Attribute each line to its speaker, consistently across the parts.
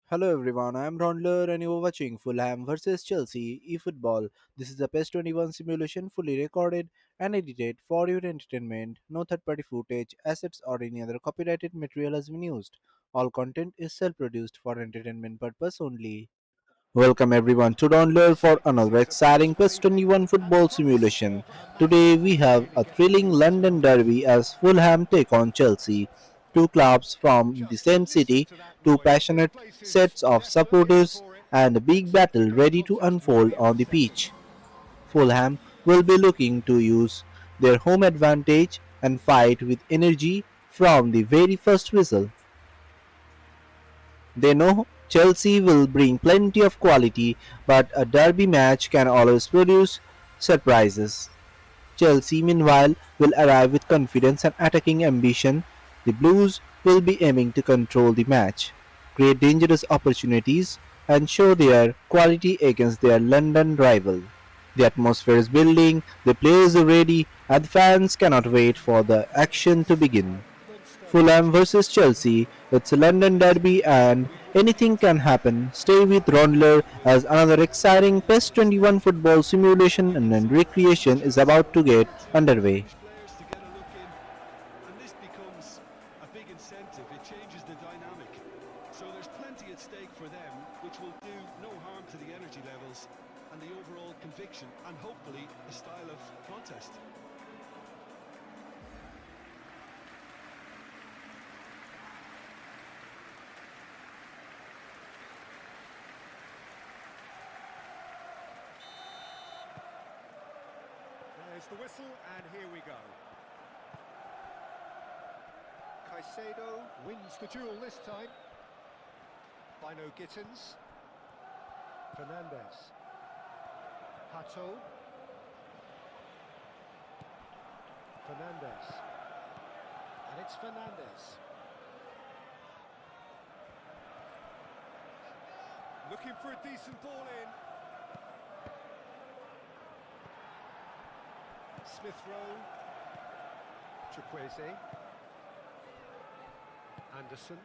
Speaker 1: Hello everyone, I am Raundler and you are watching Fulham vs Chelsea eFootball. This is a PES 21 simulation fully recorded and edited for your entertainment. No third party footage, assets, or any other copyrighted material has been used. All content is self produced for entertainment purpose only. Welcome everyone to Download for another exciting PES 21 football simulation. Today we have a thrilling London derby as Fulham take on Chelsea. Two clubs from the same city, two passionate sets of supporters, and a big battle ready to unfold on the pitch. Fulham will be looking to use their home advantage and fight with energy from the very first whistle. They know Chelsea will bring plenty of quality, but a derby match can always produce surprises. Chelsea, meanwhile, will arrive with confidence and attacking ambition. The Blues will be aiming to control the match, create dangerous opportunities, and show their quality against their London rival. The atmosphere is building, the players are ready, and the fans cannot wait for the action to begin. Fulham vs Chelsea, it's a London derby and anything can happen. Stay with Raundler as another exciting PES 21 football simulation and recreation is about to get underway.
Speaker 2: There's the whistle, and here we go. Caicedo wins the duel this time. Bino Gittins. Fernandez. Hato. Fernandez. And it's Fernandez. Looking for a decent ball in. Smith Rowe, Chukwueze, Anderson,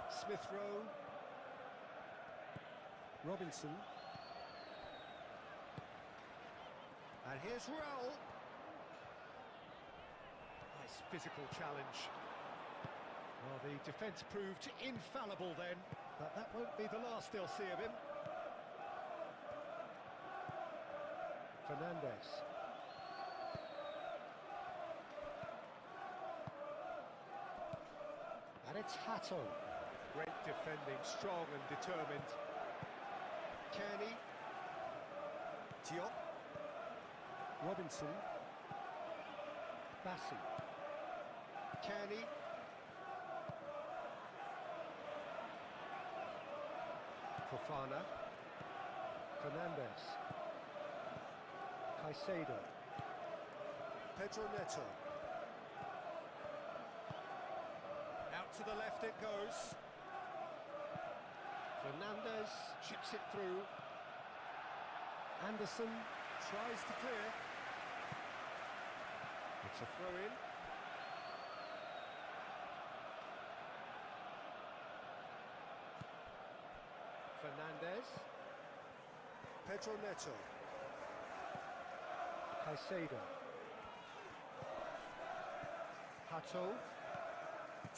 Speaker 2: Smith Rowe, Robinson, and here's Raul. Nice physical challenge. Well, the defence proved infallible then, but that won't be the last they'll see of him. Fernandez. And it's Hato. Great defending, strong and determined. Kearney. Diop. Robinson. Bassi. Kearney. Fofana. Fernandez. Caicedo. Pedro Neto. Out to the left it goes. Fernandez chips it through. Anderson tries to clear. It's a throw-in. Fernandez. Pedro Neto. Caicedo. Hato.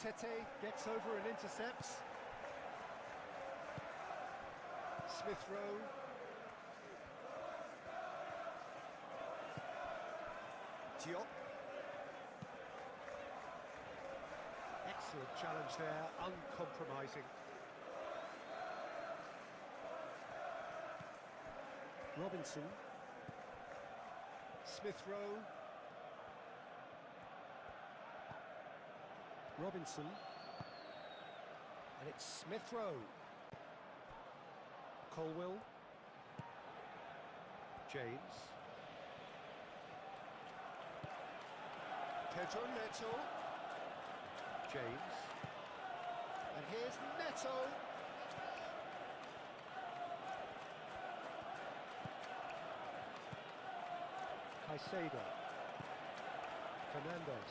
Speaker 2: Tete gets over and intercepts. Smith Rowe. Diop. Excellent challenge there, uncompromising. Robinson. Smith Rowe. Robinson. And it's Smith Rowe. Colwill. James. Pedro Neto. James. And here's Neto. Caicedo. Fernandez.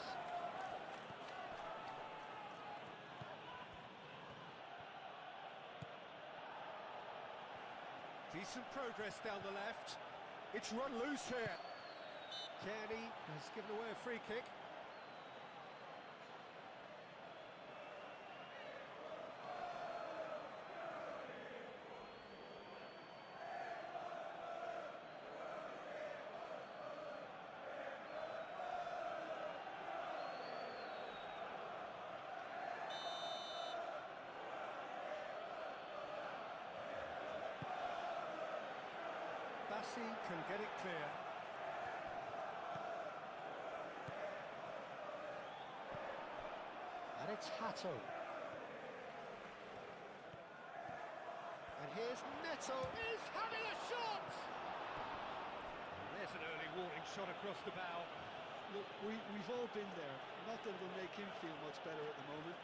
Speaker 2: Decent progress down the left. It's run loose here. Kearney has given away a free kick. Bassi can get it clear. And it's Hato. And here's Neto. He's having a shot! There's an early warning shot across the bow.
Speaker 3: Look, we've all been there. Not that it'll make him feel much better at the moment.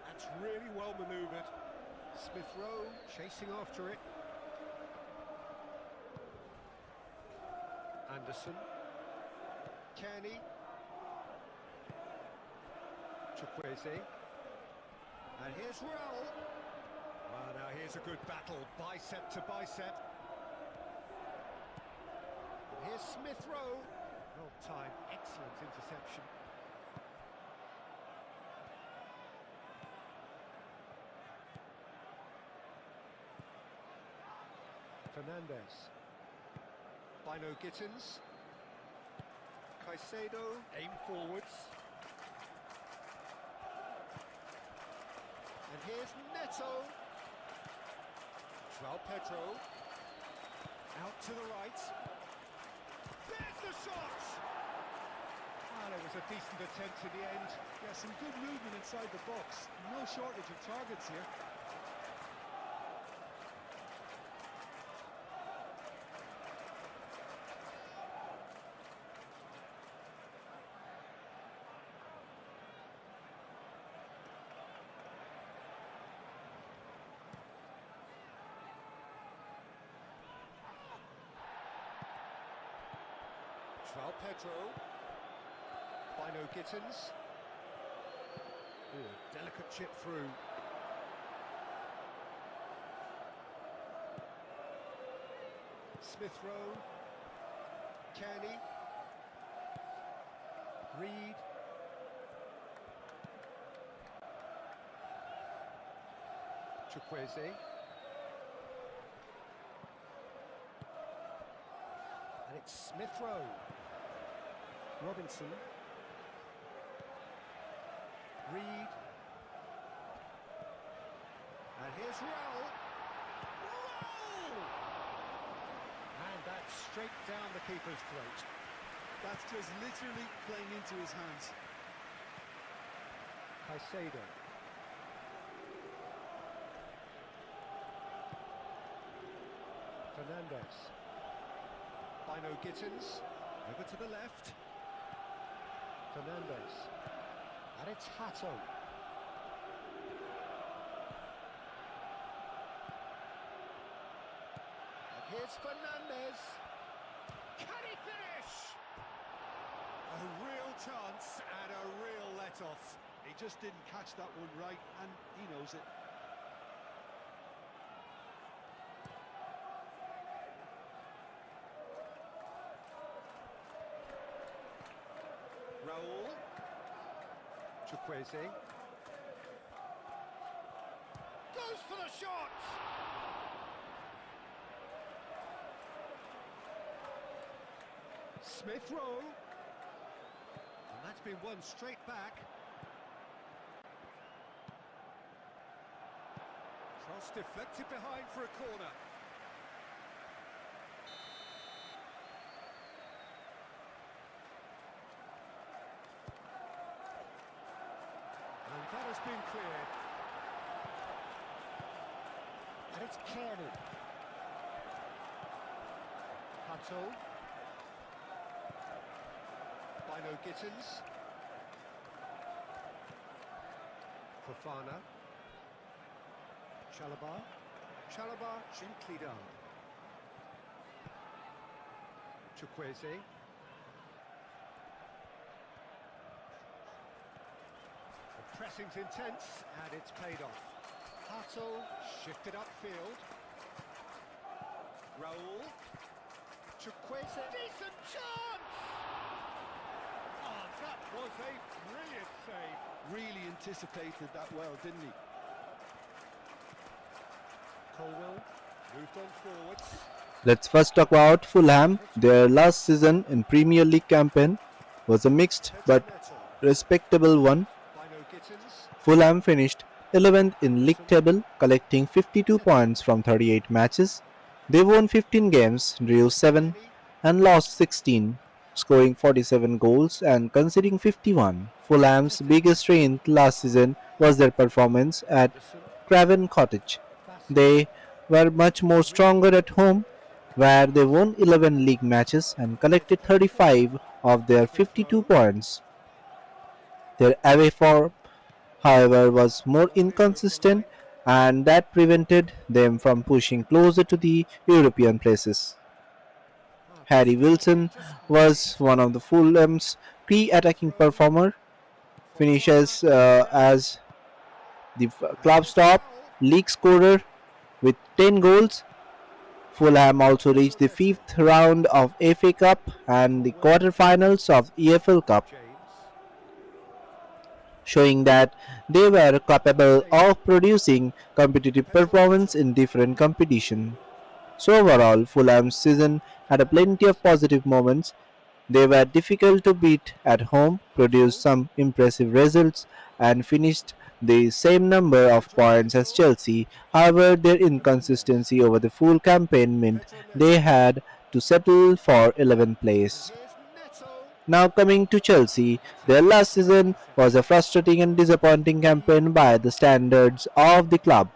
Speaker 2: That's really well manoeuvred. Smith Rowe chasing after it. Anderson. Kearney. Chukwueze. And here's Raul. Well, now here's a good battle, bicep to bicep. And here's Smith Rowe. Well timed, excellent interception. Fernandez. Bino Gittins. Caicedo, aim forwards. And here's Neto. João Pedro. Out to the right. There's the shot! Well, it was a decent attempt in the end.
Speaker 3: Yeah, some good movement inside the box. No shortage of targets here.
Speaker 2: João Pedro. Bino Gittins. Ooh, a delicate chip through. Smith Rowe. Kearney. Reed. Chukwueze. And it's Smith Rowe. Robinson. Reed. And here's Raul. Raul! And that's straight down the keeper's throat.
Speaker 3: That's just literally playing into his hands.
Speaker 2: Caicedo. Fernandez. Bino Gittins. Over to the left. Fernandez. And it's Hato. And here's Fernandez. Can he finish? A real chance and a real let-off.
Speaker 3: He just didn't catch that one right, and he knows it.
Speaker 2: Raul. Chukwueze. Goes for the shot! Smith Rowe. And that's been won straight back. Cross deflected behind for a corner. And that has been cleared. And it's Kearney. Hato. Bino Gittins. Fofana. Chalobah. Chalobah gently down. Chukwueze. The pressing's intense, and it's paid off. Hartle shifted upfield. Raul. Chukwueze. Decent chance! Oh, that was a brilliant save.
Speaker 3: Really anticipated that well, didn't he?
Speaker 2: Colwell moved on forwards.
Speaker 1: Let's first talk about Fulham. Their last season in Premier League campaign was a mixed
Speaker 2: Pedro
Speaker 1: but
Speaker 2: Neto.
Speaker 1: respectable one.
Speaker 2: Bino Gittins.
Speaker 1: Fulham finished 11th in league
Speaker 2: Anderson.
Speaker 1: table, collecting 52
Speaker 2: Tete.
Speaker 1: points from 38 matches. They won 15 games, drew 7,
Speaker 2: Kenny.
Speaker 1: and lost 16, scoring 47 goals and conceding 51. Fulham's
Speaker 2: Tete.
Speaker 1: biggest strength last season was their performance at
Speaker 2: Anderson.
Speaker 1: Craven Cottage.
Speaker 2: Bassett.
Speaker 1: They were much more
Speaker 2: Reed.
Speaker 1: stronger at home, where they won 11 league matches and
Speaker 2: It's
Speaker 1: collected
Speaker 2: paid for.
Speaker 1: 35 of their
Speaker 2: Smith
Speaker 1: 52
Speaker 2: Rowe.
Speaker 1: points. Their away form, however, was more
Speaker 2: Lovely over the
Speaker 1: inconsistent,
Speaker 2: line.
Speaker 1: and that prevented them from pushing closer to the European places.
Speaker 2: Ah,
Speaker 1: Harry
Speaker 2: this could be
Speaker 1: Wilson
Speaker 2: just
Speaker 1: was
Speaker 2: nicked.
Speaker 1: one of the Fulham's key
Speaker 2: Smith
Speaker 1: attacking
Speaker 2: Rowe
Speaker 1: performer,
Speaker 2: follows on that
Speaker 1: finishes
Speaker 2: with Ralph.
Speaker 1: as the
Speaker 2: And
Speaker 1: club's
Speaker 2: it's a
Speaker 1: top
Speaker 2: foul.
Speaker 1: league scorer with 10 goals. Fulham also
Speaker 2: Pedro
Speaker 1: reached the
Speaker 2: Neto.
Speaker 1: fifth round of FA Cup and the
Speaker 2: Colwell.
Speaker 1: quarter-finals of EFL Cup,
Speaker 2: James.
Speaker 1: showing that they were capable
Speaker 2: Taylor.
Speaker 1: of producing competitive
Speaker 2: Pedro
Speaker 1: performance
Speaker 2: Neto.
Speaker 1: in different competitions. So overall, Fulham's season had a plenty of positive moments. They were difficult to beat at home, produced
Speaker 2: Hartle.
Speaker 1: some impressive results, and finished the same number of
Speaker 2: Pedro
Speaker 1: points as
Speaker 2: Neto.
Speaker 1: Chelsea. However, their
Speaker 2: Fernandez.
Speaker 1: inconsistency over the full campaign meant
Speaker 2: Pedro
Speaker 1: they
Speaker 2: Neto.
Speaker 1: had to settle for 11th
Speaker 2: And
Speaker 1: place.
Speaker 2: here's Neto.
Speaker 1: Now coming to Chelsea,
Speaker 2: It's a
Speaker 1: their
Speaker 2: free
Speaker 1: last
Speaker 2: for
Speaker 1: season
Speaker 2: opposition.
Speaker 1: was a frustrating and disappointing
Speaker 2: Reed.
Speaker 1: campaign by the standards of the club.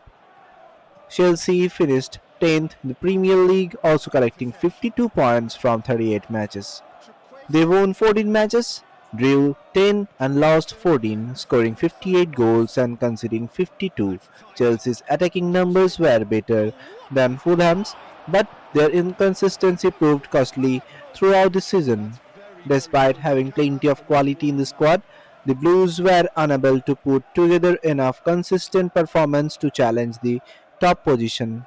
Speaker 1: Chelsea finished 10th in the Premier League, also collecting
Speaker 2: Tete.
Speaker 1: 52 points from 38 matches. They
Speaker 2: Chukwueze.
Speaker 1: won 14 matches, drew 10 and lost
Speaker 2: Anderson.
Speaker 1: 14, scoring
Speaker 2: Through the
Speaker 1: 58 goals
Speaker 2: box.
Speaker 1: and conceding 52.
Speaker 2: That's tight.
Speaker 1: Chelsea's attacking numbers
Speaker 2: Crossing.
Speaker 1: were better
Speaker 2: Oh, what
Speaker 1: than
Speaker 2: a
Speaker 1: Fulham's,
Speaker 2: try!
Speaker 1: but their inconsistency proved costly throughout the season.
Speaker 3: That's very, very
Speaker 1: Despite
Speaker 3: good. You
Speaker 1: having
Speaker 3: can't
Speaker 1: plenty
Speaker 3: have
Speaker 1: of
Speaker 3: them much
Speaker 1: quality
Speaker 3: more
Speaker 1: in the
Speaker 3: than that.
Speaker 1: squad, the Blues were unable to put together enough consistent performance to challenge the top position.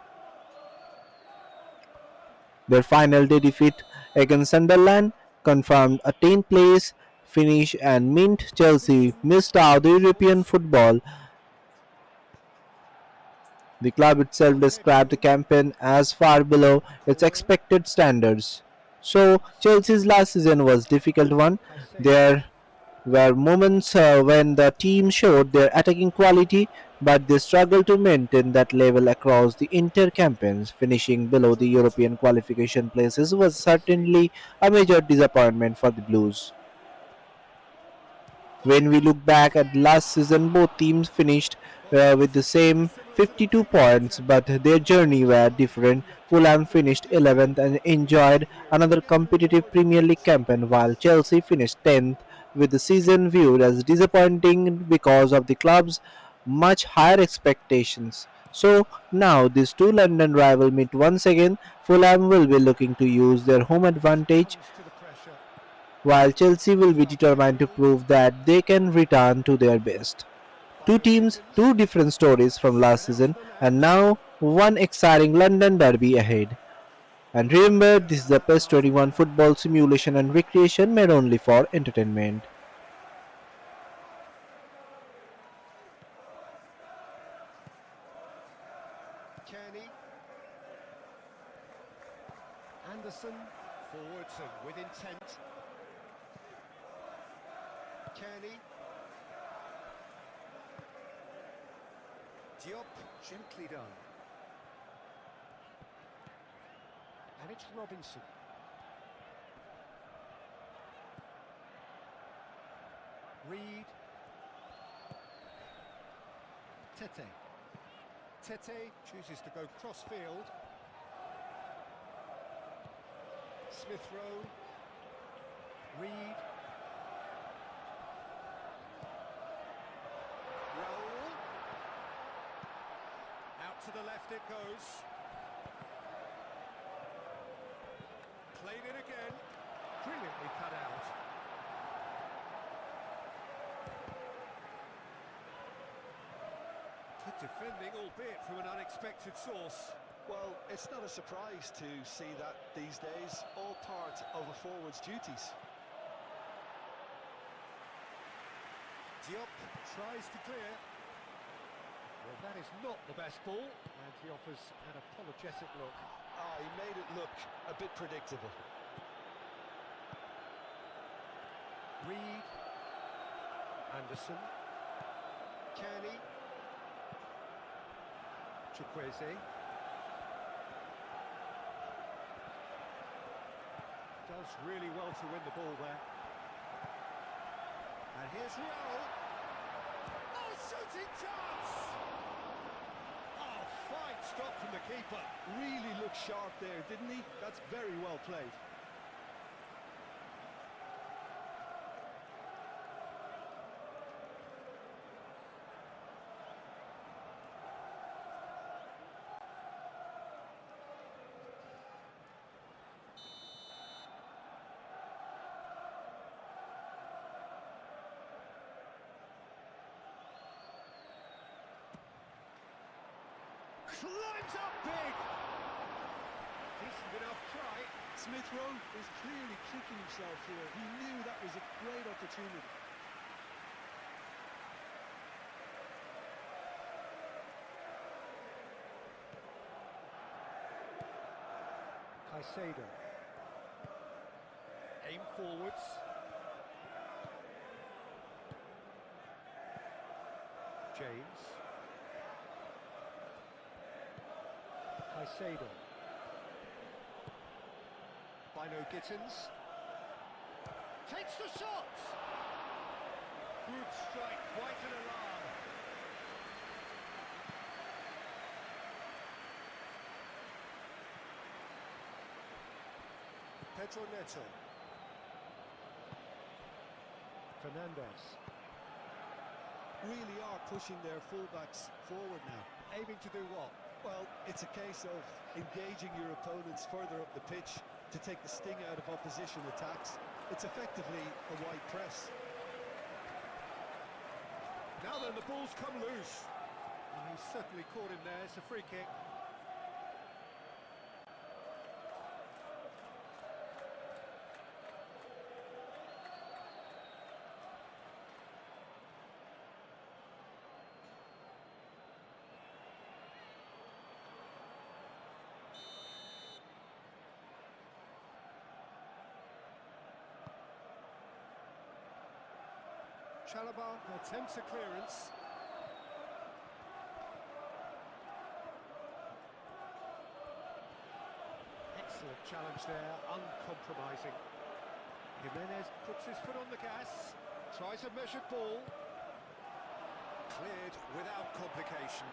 Speaker 1: Their final day defeat against Sunderland confirmed a 10th place finish and meant Chelsea
Speaker 2: Dixon.
Speaker 1: missed out the European
Speaker 2: Cross.
Speaker 1: football. The club itself
Speaker 2: Now
Speaker 1: described the
Speaker 2: Pedro.
Speaker 1: campaign as far below its
Speaker 2: Colwell.
Speaker 1: expected standards. So Chelsea's last season was a difficult one.
Speaker 2: Caicedo.
Speaker 1: There were moments when the team showed their attacking quality, but they struggled to maintain that level across the entire campaigns. Finishing below
Speaker 2: Pedro
Speaker 1: the
Speaker 2: Neto.
Speaker 1: European qualification places was
Speaker 2: Kessie.
Speaker 1: certainly a major disappointment for the Blues. When we look back at last season, both teams finished with the
Speaker 2: Very
Speaker 1: same
Speaker 2: similar to the
Speaker 1: 52
Speaker 2: previous
Speaker 1: points,
Speaker 2: attempt.
Speaker 1: but their journey were different. Fulham finished 11th and enjoyed another competitive Premier League campaign, while Chelsea finished 10th, with the season viewed as disappointing because of the club's much higher expectations. So now these two London rivals meet once again. Fulham will be looking to use their home advantage,
Speaker 2: Responds to the pressure.
Speaker 1: while Chelsea will be
Speaker 2: Far
Speaker 1: determined to
Speaker 2: dribble.
Speaker 1: prove that they can return to their best. Two
Speaker 2: Bino
Speaker 1: teams, two
Speaker 2: Gittins.
Speaker 1: different stories from last
Speaker 2: Spread out to
Speaker 1: season,
Speaker 2: the
Speaker 1: and
Speaker 2: left.
Speaker 1: now one exciting London derby ahead. And remember, this is the PES 21 football simulation and recreation made only for entertainment.
Speaker 2: Kenny. Anderson. Forwards and with intent. Kenny. Diop. Gently done. And it's Robinson. Reed. Tete. Tete chooses to go cross-field. Smith Rowe. Reed. Raul. Out to the left it goes. Played it again. Brilliantly cut out. Good defending, albeit from an unexpected source.
Speaker 3: Well, it's not a surprise to see that these days, all part of a forward's duties.
Speaker 2: Diop tries to clear. Well, that is not the best ball, and he offers an apologetic look.
Speaker 3: Ah, he made it look a bit predictable.
Speaker 2: Reed, Anderson, Kenny, Chukwueze. Does really well to win the ball there. And here's Raul. Oh, shooting chance! Oh, fine stop from the keeper.
Speaker 3: Really looked sharp there, didn't he? That's very well played.
Speaker 2: Climbs up big! Decent enough try.
Speaker 3: Smith Rowe is clearly kicking himself here. He knew that was a great opportunity.
Speaker 2: Caicedo. Aim forwards. James. Caicedo. Bino Gittins. Takes the shot! Good strike, quite an alarm. Pedro Neto. Fernandez.
Speaker 3: Really are pushing their fullbacks forward now.
Speaker 2: Aiming to do what?
Speaker 3: Well, it's a case of engaging your opponents further up the pitch to take the sting out of opposition attacks. It's effectively a wide press.
Speaker 2: Now then, the ball's come loose. And he's certainly caught him there. It's a free kick. Chalobah attempts a clearance. Excellent challenge there, uncompromising. Jimenez puts his foot on the gas, tries a measured ball. Cleared without complication.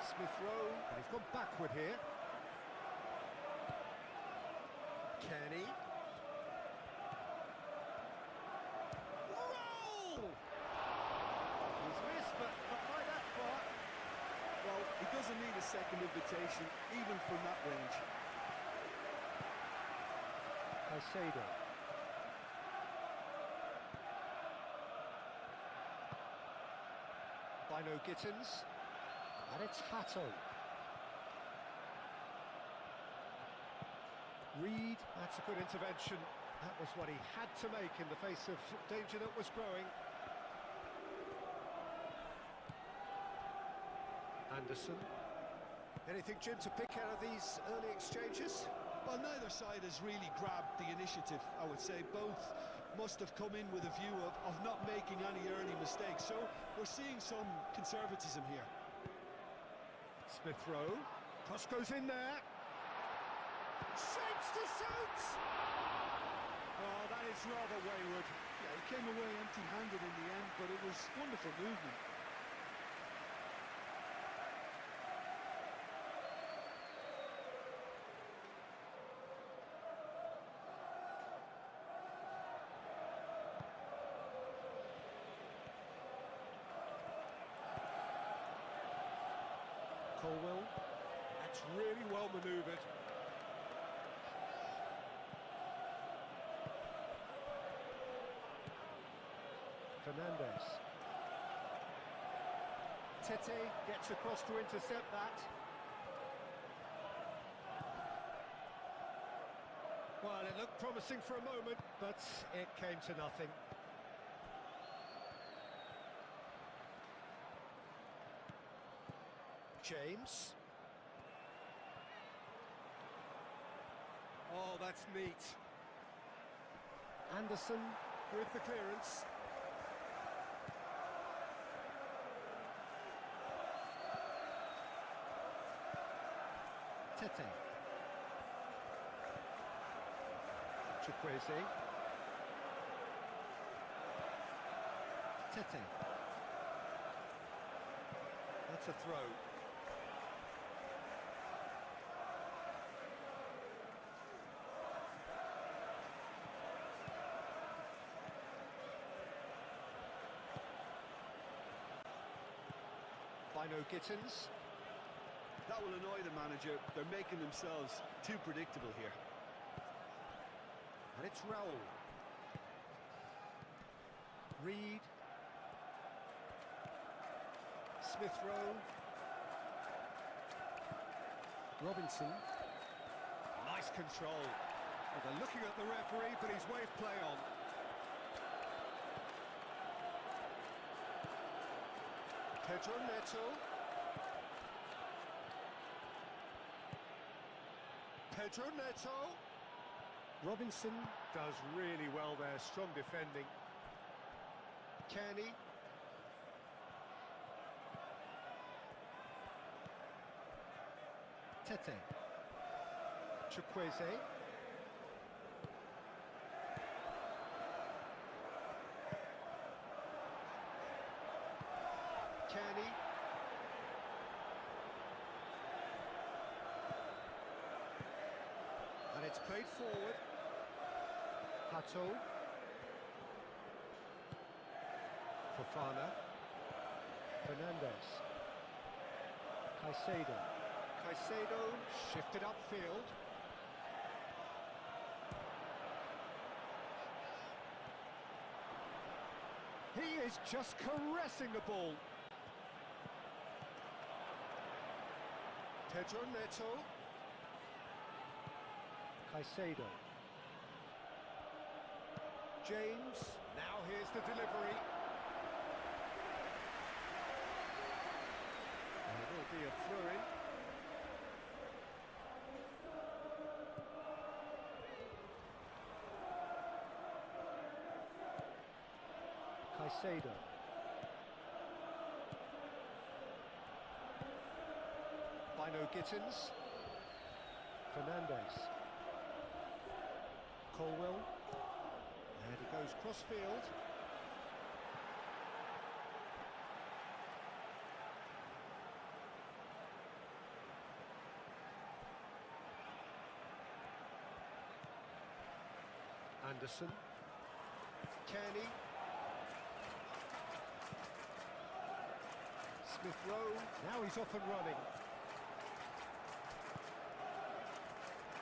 Speaker 2: Smith Rowe, and he's gone backward here. Kenny. He's missed, but not by that far.
Speaker 3: Well, he doesn't need a second invitation, even from that range.
Speaker 2: Caicedo. Bino Gittins. And it's Hato. Reed, that's a good intervention. That was what he had to make in the face of danger that was growing. Anderson. Anything, Jim, to pick out of these early exchanges?
Speaker 3: Well, neither side has really grabbed the initiative, I would say. Both must have come in with a view of not making any early mistakes. So we're seeing some conservatism here.
Speaker 2: Smith Rowe. Cross goes in there. Shapes to shoot! Oh, that is rather wayward.
Speaker 3: Yeah, he came away empty-handed in the end, but it was wonderful movement.
Speaker 2: Colwell. That's really well manoeuvred. Fernandez. Tete gets across to intercept that. Well, it looked promising for a moment, but it came to nothing. James. Oh, that's neat. Anderson with the clearance. Tete. Chukwueze. Tete. That's a throw. Bino Gittins.
Speaker 3: That will annoy the manager. They're making themselves too predictable here.
Speaker 2: And it's Raul. Reed. Smith Rowe. Robinson. Nice control. Well, they're looking at the referee, but he's waved play on. Pedro Neto. Pedro Neto. Robinson does really well there, strong defending. Kenny. Tete. Chukwueze. Kenny. And it's played forward. Hato. Fofana. Fernandez. Caicedo. Caicedo shifted upfield. He is just caressing the ball. Pedro Neto. Caicedo. James. Now here's the delivery. And it will be a throw-in. Caicedo. Bino Gittins. Fernandez. Colwell. And he goes cross-field. Anderson. Kenny. Smith Rowe. Now he's off and running.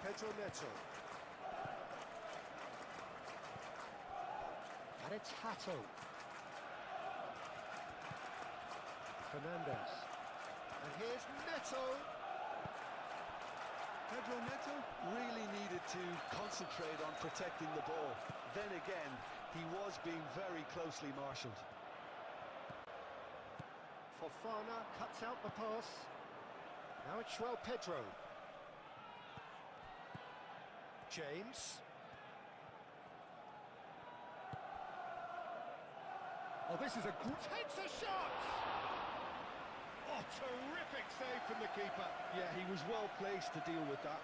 Speaker 2: Pedro Neto. And it's Hato. Fernandez. And here's Neto.
Speaker 3: Pedro Neto really needed to concentrate on protecting the ball. Then again, he was being very closely marshalled.
Speaker 2: Fofana cuts out the pass. Now it's João Pedro. James. Oh, this is a good... Takes a shot! Oh, terrific save from the keeper.
Speaker 3: Yeah, he was well placed to deal with that.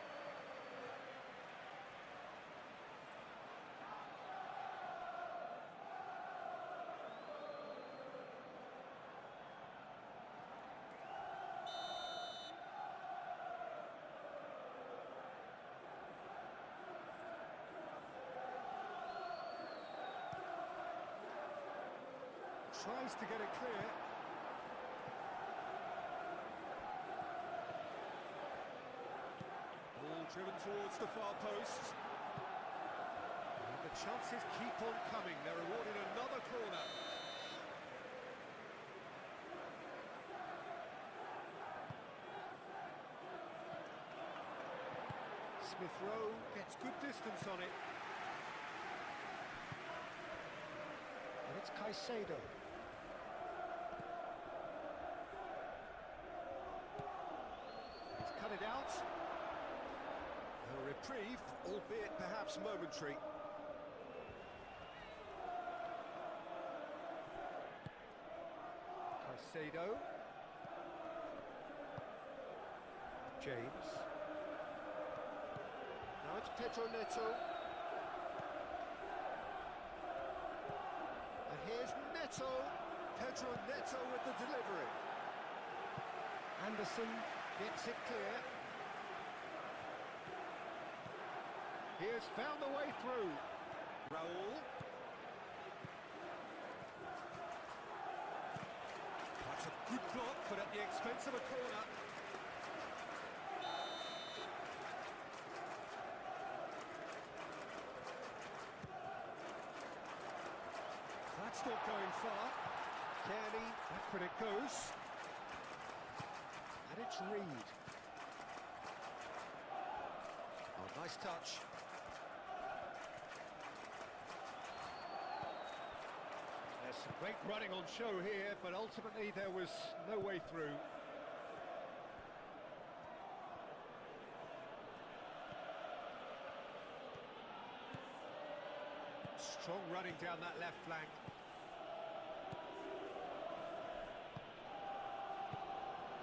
Speaker 2: Tries to get it clear. Ball driven towards the far post. And the chances keep on coming. They're awarded another corner. Smith Rowe gets good distance on it. And it's Caicedo. He's cut it out. A reprieve, albeit perhaps momentary. Caicedo. James. Now it's Pedro Neto. And here's Neto. Pedro Neto with the delivery. Anderson gets it clear. He has found the way through. Raul. That's a good block, but at the expense of a corner. That's not going far. Kearney, back when it goes. And it's Reed. Oh, nice touch. There's some great running on show here, but ultimately there was no way through. Strong running down that left flank.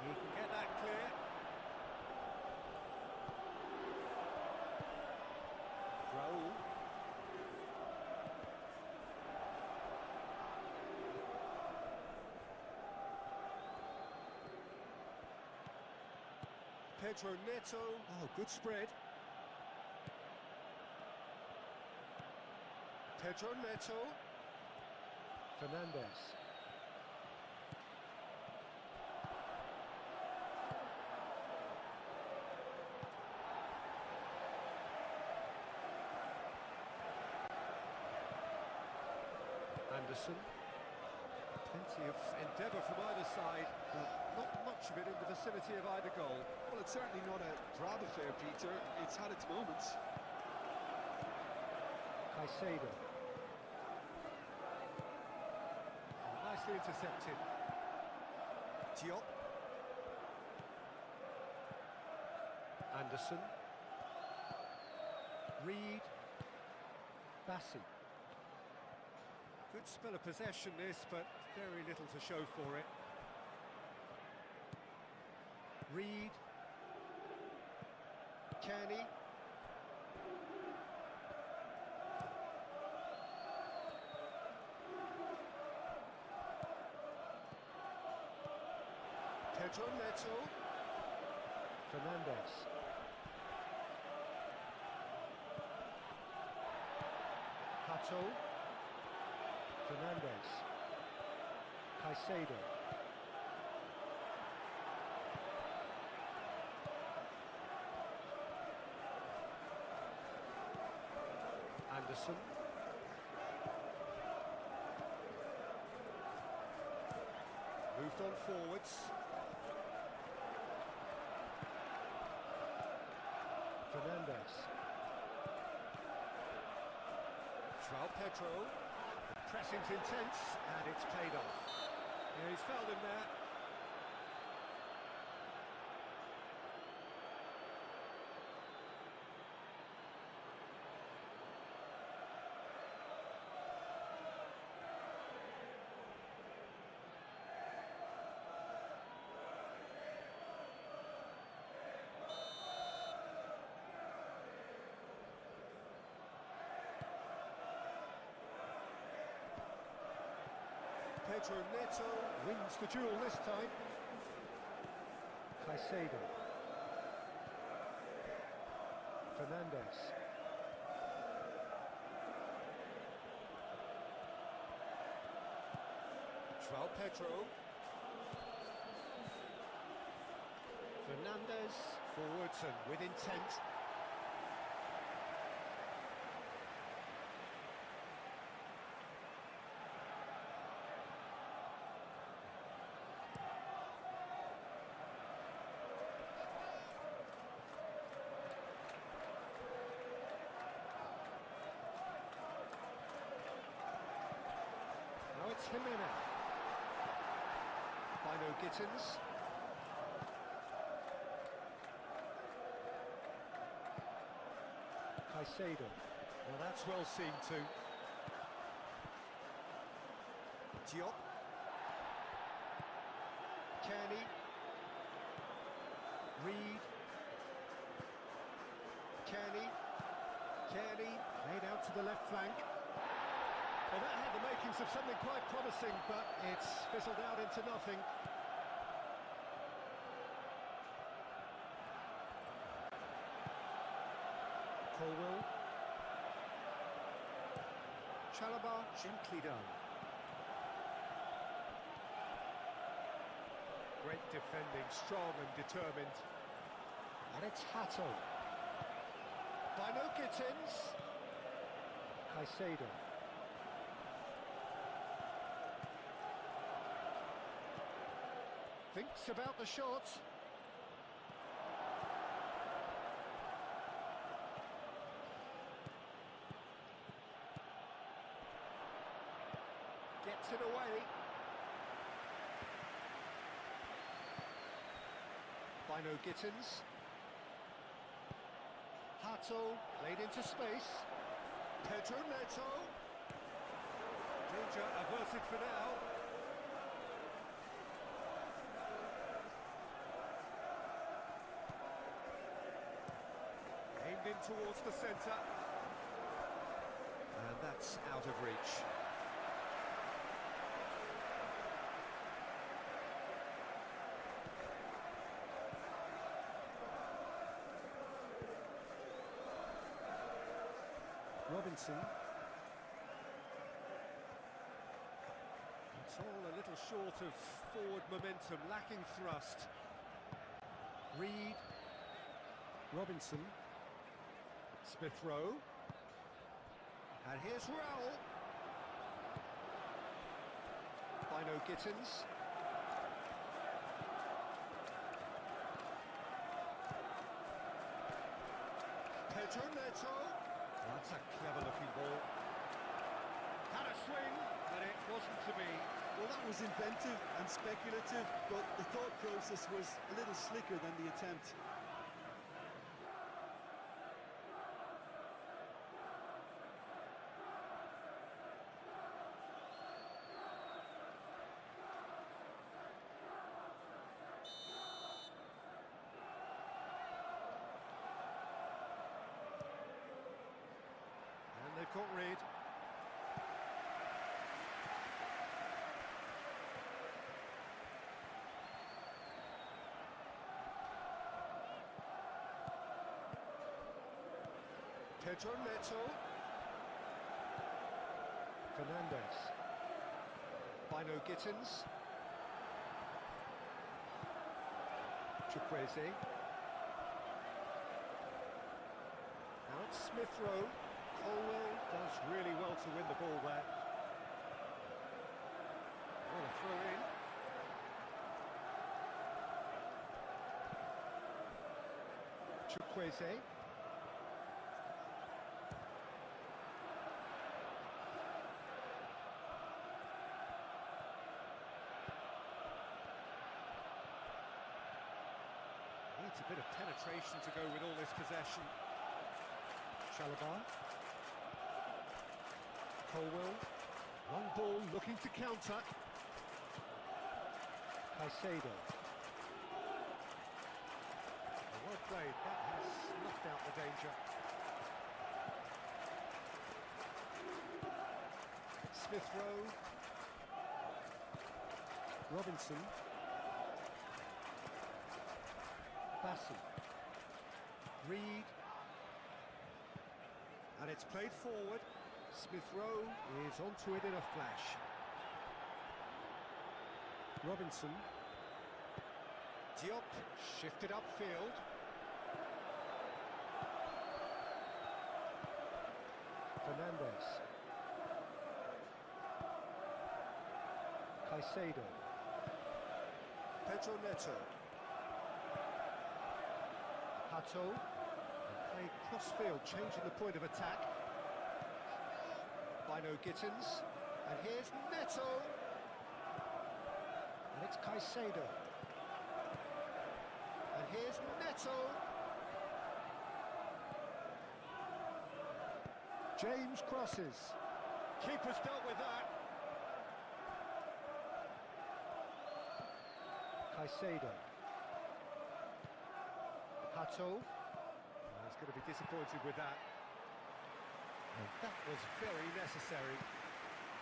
Speaker 2: He can get that clear. Raul. Pedro Neto. Oh, good spread. Pedro Neto. Fernandez. Anderson. Plenty of endeavour from either side, but not much of it in the vicinity of either goal.
Speaker 3: Well, it's certainly not a drab affair, Peter. It's had its moments.
Speaker 2: Caicedo. Nicely intercepted. Diop. Anderson. Reed. Bassi. Good spell of possession this, but very little to show for it. Reed. Kearney. Pedro Neto. Fernandez. Pato. Fernandez. Caicedo. Anderson. Moved on forwards. Fernandez. João Pedro. Pressing's intense, and it's paid off. Yeah, he's fouled him there. Pedro Neto wins the duel this time. Caicedo. Fernandez. João Pedro. Fernandez forwards and with intent. Gittins. Caicedo. Well, that's well seen too. Diop. Kearney. Reed. Kearney. Laid out to the left flank. Well, that had the makings of something quite promising, but it's fizzled out into nothing. Colwell. Chalobah, gently done. Great defending, strong and determined. And it's Hatto. By no Gittins. Caicedo. Thinks about the shot. Gets it away. By no Gittins. Hatto played into space. Pedro Neto. Danger averted for now. Aimed in towards the centre. And that's out of reach. Robinson. It's all a little short of forward momentum, lacking thrust. Reed. Robinson. Smith Rowe. And here's Raul. By no Gittins. Pedro Neto. That's a clever-looking ball. Had a swing, but it wasn't to be.
Speaker 3: Well, that was inventive and speculative, but the thought process was a little slicker than the attempt.
Speaker 2: And they've got Reed. Pedro Neto. Fernandez. By no Gittins. Chukwueze. Now it's Smith Rowe. Colwell does really well to win the ball there. What a throw in. Chukwueze. Needs a bit of penetration to go with all this possession. Chalobah. Colwell. Long ball looking to counter. Caicedo. Well played, that has snuffed out the danger. Smith Rowe. Robinson. Bassey. Reed. And it's played forward. Smith Rowe is onto it in a flash. Robinson. Diop shifted upfield. Fernandez. Caicedo. Pedro Neto. Hatto. Played cross-field, changing the point of attack. By no Gittins. And here's Neto. And it's Caicedo. And here's Neto. James crosses. Keeper's dealt with that. Caicedo. Hato. He's going to be disappointed with that. And that was very necessary.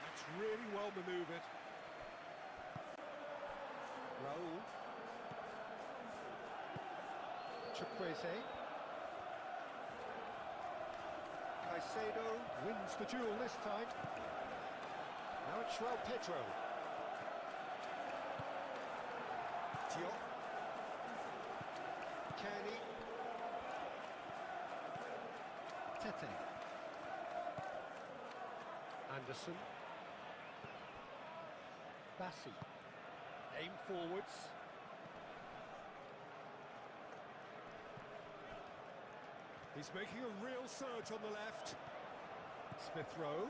Speaker 2: That's really well manoeuvred. Raul. Chukwueze. Caicedo wins the duel this time. Now it's João Pedro. Diop. Kenny. Tete. Anderson. Bassi. Aim forwards. He's making a real surge on the left. Smith Rowe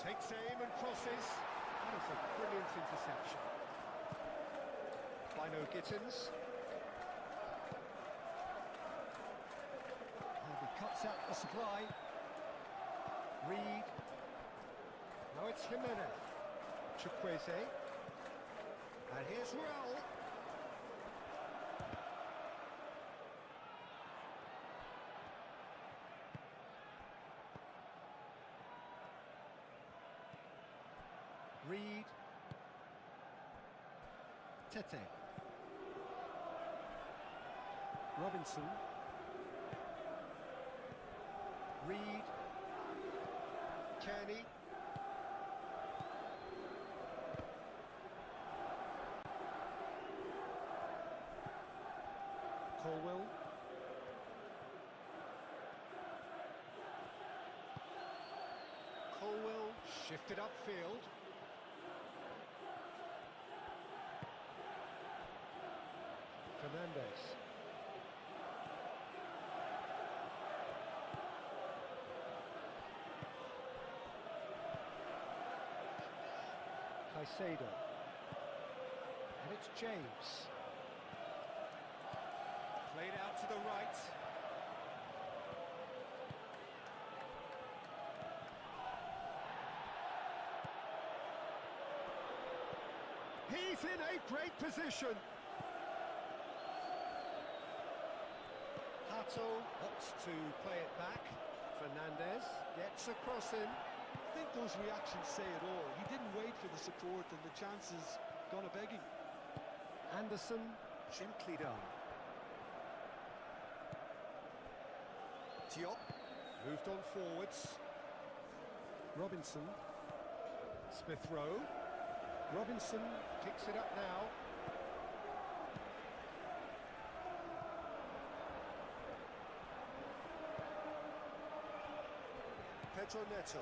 Speaker 2: takes aim and crosses. That is a brilliant interception. Bino Gittins. And he cuts out the supply. Reed. Now it's Jimenez. Chukwueze. And here's Raul. Reed. Tete. Robinson. Reed. Kearney. Colwell. Colwell shifted upfield. Fernandez. Caicedo. And it's James. Played out to the right. He's in a great position. Hato opts to play it back. Fernandez gets a cross in.
Speaker 3: I think those reactions say it all. He didn't wait for the support and the chances gone a-begging.
Speaker 2: Anderson, gently done. Diop, moved on forwards. Robinson. Smith Rowe. Robinson picks it up now. Pedro Neto.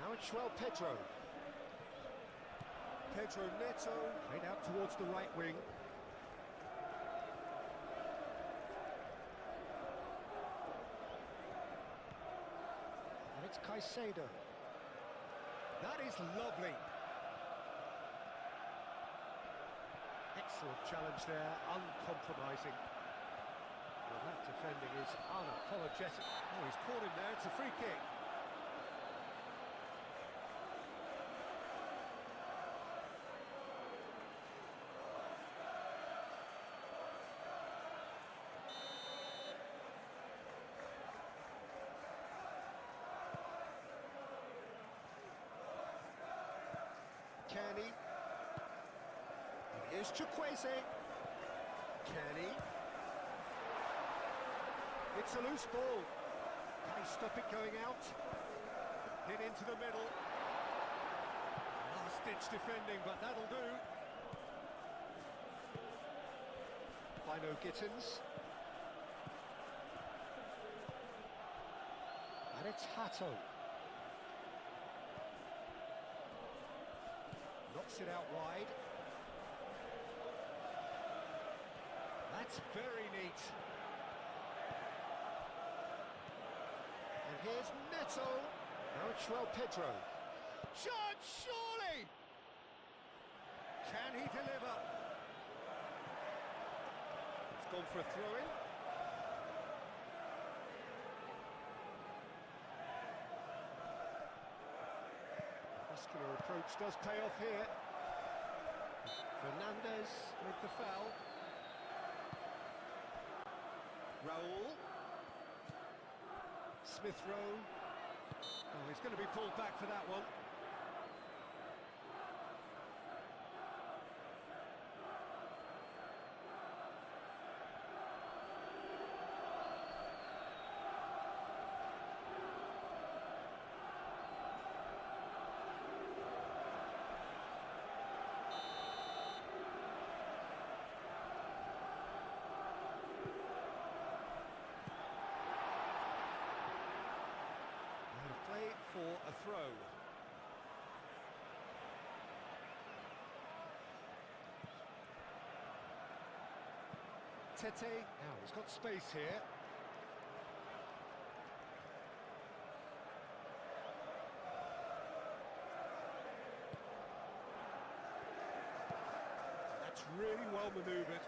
Speaker 2: Now it's João Pedro. Pedro Neto played out towards the right wing. And it's Caicedo. That is lovely. Excellent challenge there, uncompromising. Well, that defending is unapologetic. Oh, he's caught him there, it's a free kick. Kearney. And here's Chukwueze. Kearney. It's a loose ball. Can he stop it going out? Hit into the middle. Last-ditch defending, but that'll do. Bino Gittins. And it's Hato. Knocks it out wide. That's very neat. And here's Neto. Now it's João Pedro. chance, surely! Can he deliver? It's gone for a throw-in. Muscular approach does pay off here. Fernandez with the foul. Raul. Smith Rowe. Oh, he's going to be pulled back for that one. Play for a throw. Tete, now he's got space here. That's really well manoeuvred.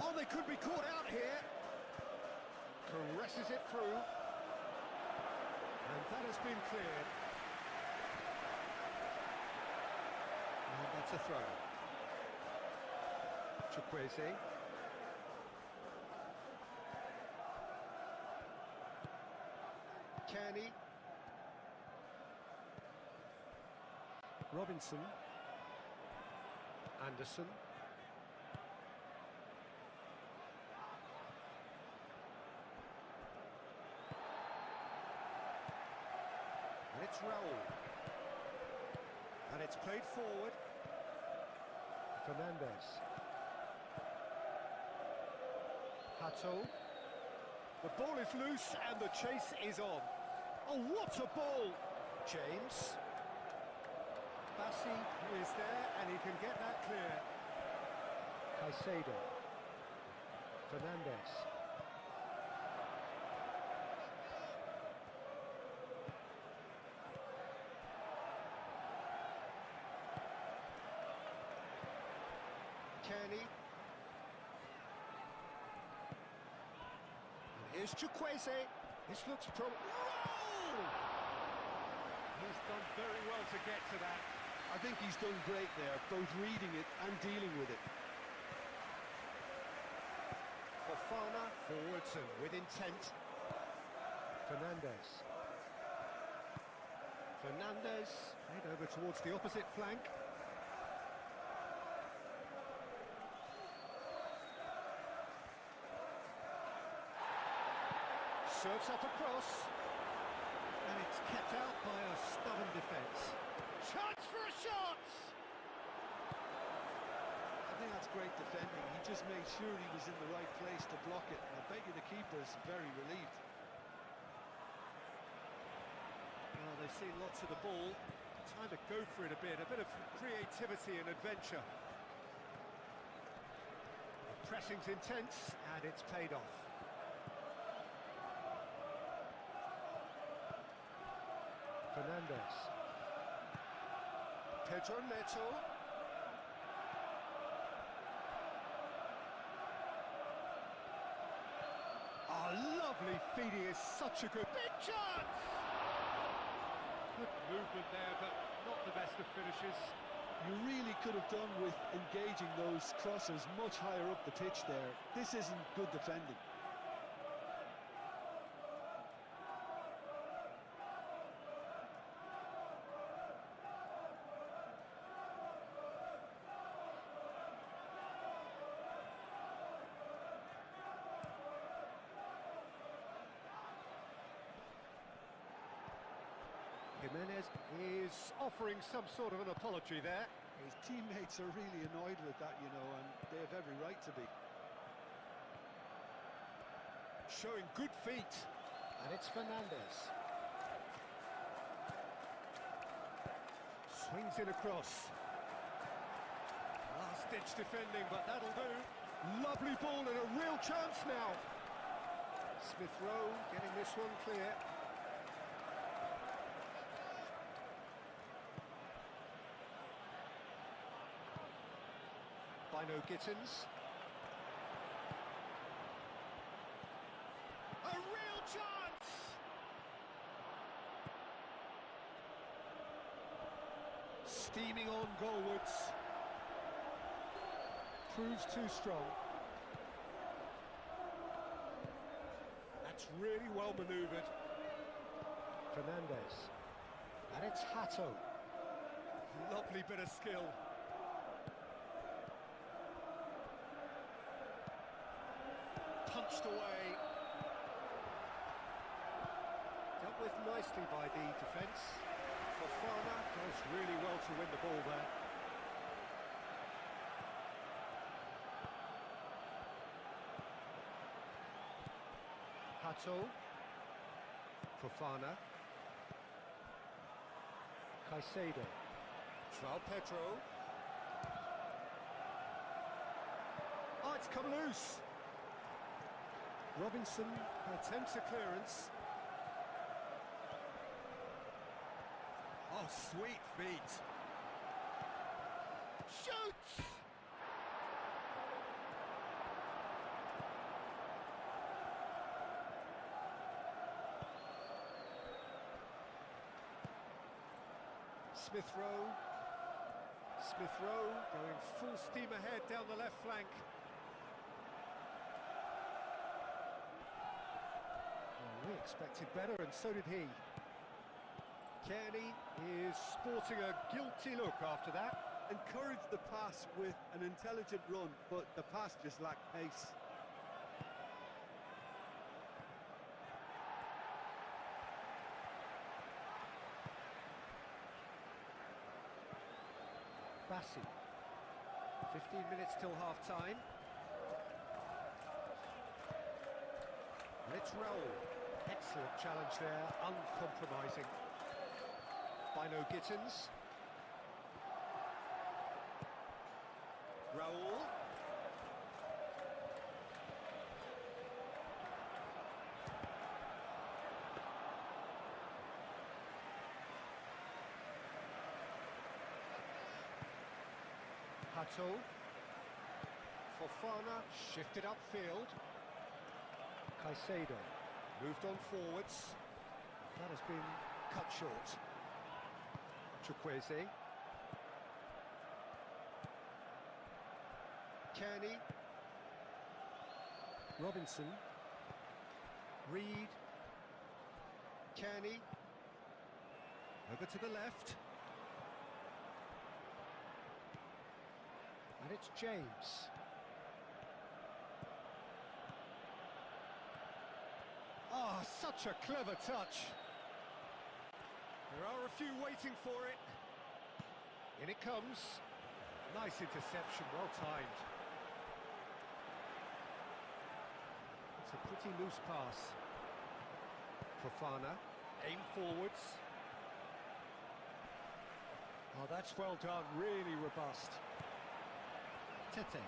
Speaker 2: Oh, they could be caught out here. Caresses it through. And that has been cleared. And that's a throw. Chukwueze. Kearney. Robinson. Anderson. And it's Raul. And it's played forward. Fernandez. Hato. The ball is loose and the chase is on. Oh, what a ball! James. Bassi is there and he can get that clear. Caicedo. Fernandez. Kearney. And here's Chukwueze. This looks He's done very well to get to that.
Speaker 3: I think he's done great there, both reading it and dealing with it.
Speaker 2: Fofana forwards and with intent. Fernandez. Fernandez head over towards the opposite flank. Serves up across. And it's kept out by a stubborn defence. Chance for a shot!
Speaker 3: I think that's great defending. He just made sure he was in the right place to block it. And I bet you the keeper's very relieved.
Speaker 2: Well, they've seen lots of the ball. Time to go for it a bit of creativity and adventure. The pressing's intense, and it's paid off. Fernandez. Pedro Neto. Oh, lovely feed, he is such a good... Big chance! Good movement there, but not the best of finishes.
Speaker 3: You really could have done with engaging those crossers much higher up the pitch there. This isn't good defending.
Speaker 2: Jimenez is offering some sort of an apology there.
Speaker 3: His teammates are really annoyed with that, you know, and they have every right to be.
Speaker 2: Showing good feet. And it's Fernandez. Swings in across. Last-ditch defending, but that'll do. Lovely ball and a real chance now. Smith Rowe getting this one clear. Bino Gittins. A real chance! Steaming on goalwards. Proves too strong. That's really well manoeuvred. Fernandez. And it's Hato. Lovely bit of skill. Punched away. Dealt with nicely by the defence. Fofana does really well to win the ball there. Hato. Fofana. Caicedo. João Pedro. Oh, it's come loose. Robinson attempts a clearance. Oh, sweet feet. Shoots! Smith Rowe. Smith Rowe going full steam ahead down the left flank. We expected better, and so did he. Kearney is sporting a guilty look after that.
Speaker 3: Encouraged the pass with an intelligent run, but the pass just lacked pace.
Speaker 2: Bassi. 15 minutes till half-time. Let's roll. Excellent challenge there, uncompromising. Bino Gittins. Raul. Hato. Fofana shifted upfield. Caicedo moved on forwards. That has been cut short. Chukwueze. Kearney. Robinson. Reed. Kearney. Over to the left. And it's James. Ah, such a clever touch. There are a few waiting for it. In it comes. Nice interception, well timed. It's a pretty loose pass. Fofana, aim forwards. Oh, that's well done, really robust. Tete.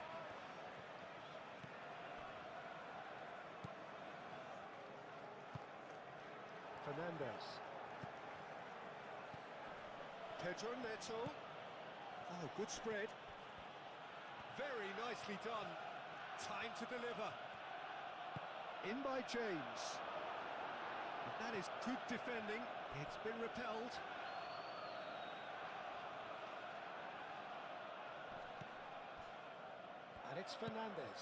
Speaker 2: Fernandez. Pedro Neto. Oh, good spread. Very nicely done. Time to deliver. In by James. But that is good defending. It's been repelled. And it's Fernandez.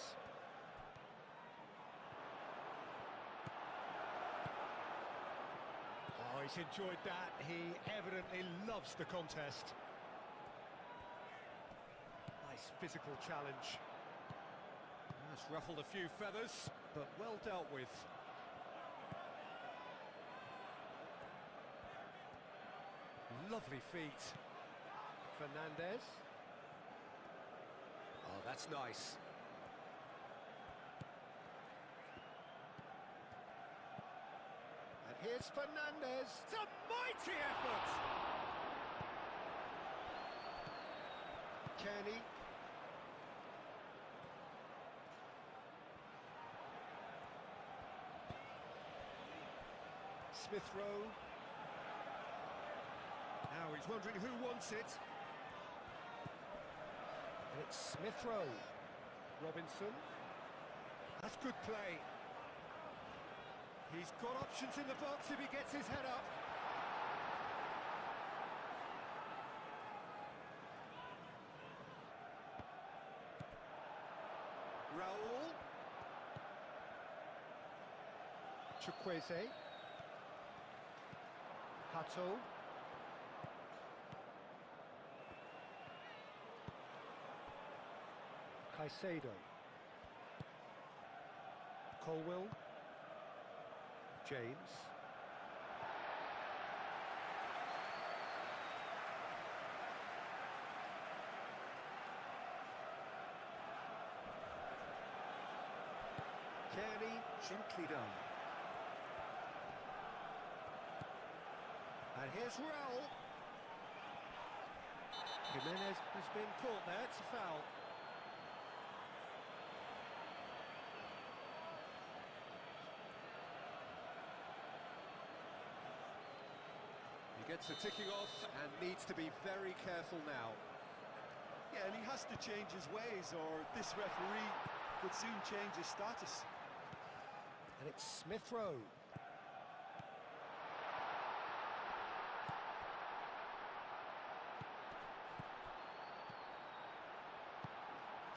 Speaker 2: Oh, he's enjoyed that. He evidently loves the contest. Nice physical challenge. That's ruffled a few feathers, but well dealt with. Lovely feet. Fernandez. Oh, that's nice. And here's Fernandez. It's a mighty effort! Kearney. Smith Rowe. Now he's wondering who wants it. And it's Smith Rowe. Robinson. That's good play. He's got options in the box if he gets his head up. Raul. Chukwueze. Hato. Caicedo. Colwill. James. Kearney, gently done. And here's Raul. Jimenez has been caught there, it's a foul. He gets the ticking off and needs to be very careful now.
Speaker 3: Yeah, and he has to change his ways, or this referee could soon change his status.
Speaker 2: And it's Smith Rowe.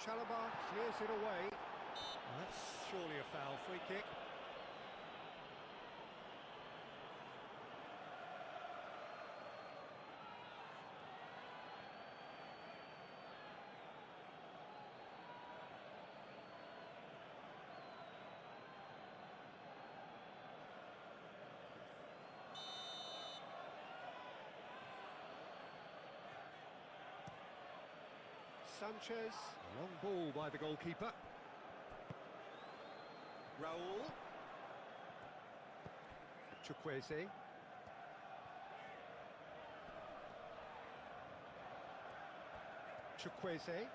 Speaker 2: Chalobah clears it away. That's surely a foul, free kick. Sanchez, long ball by the goalkeeper. Raul. Chukwueze. Chukwueze.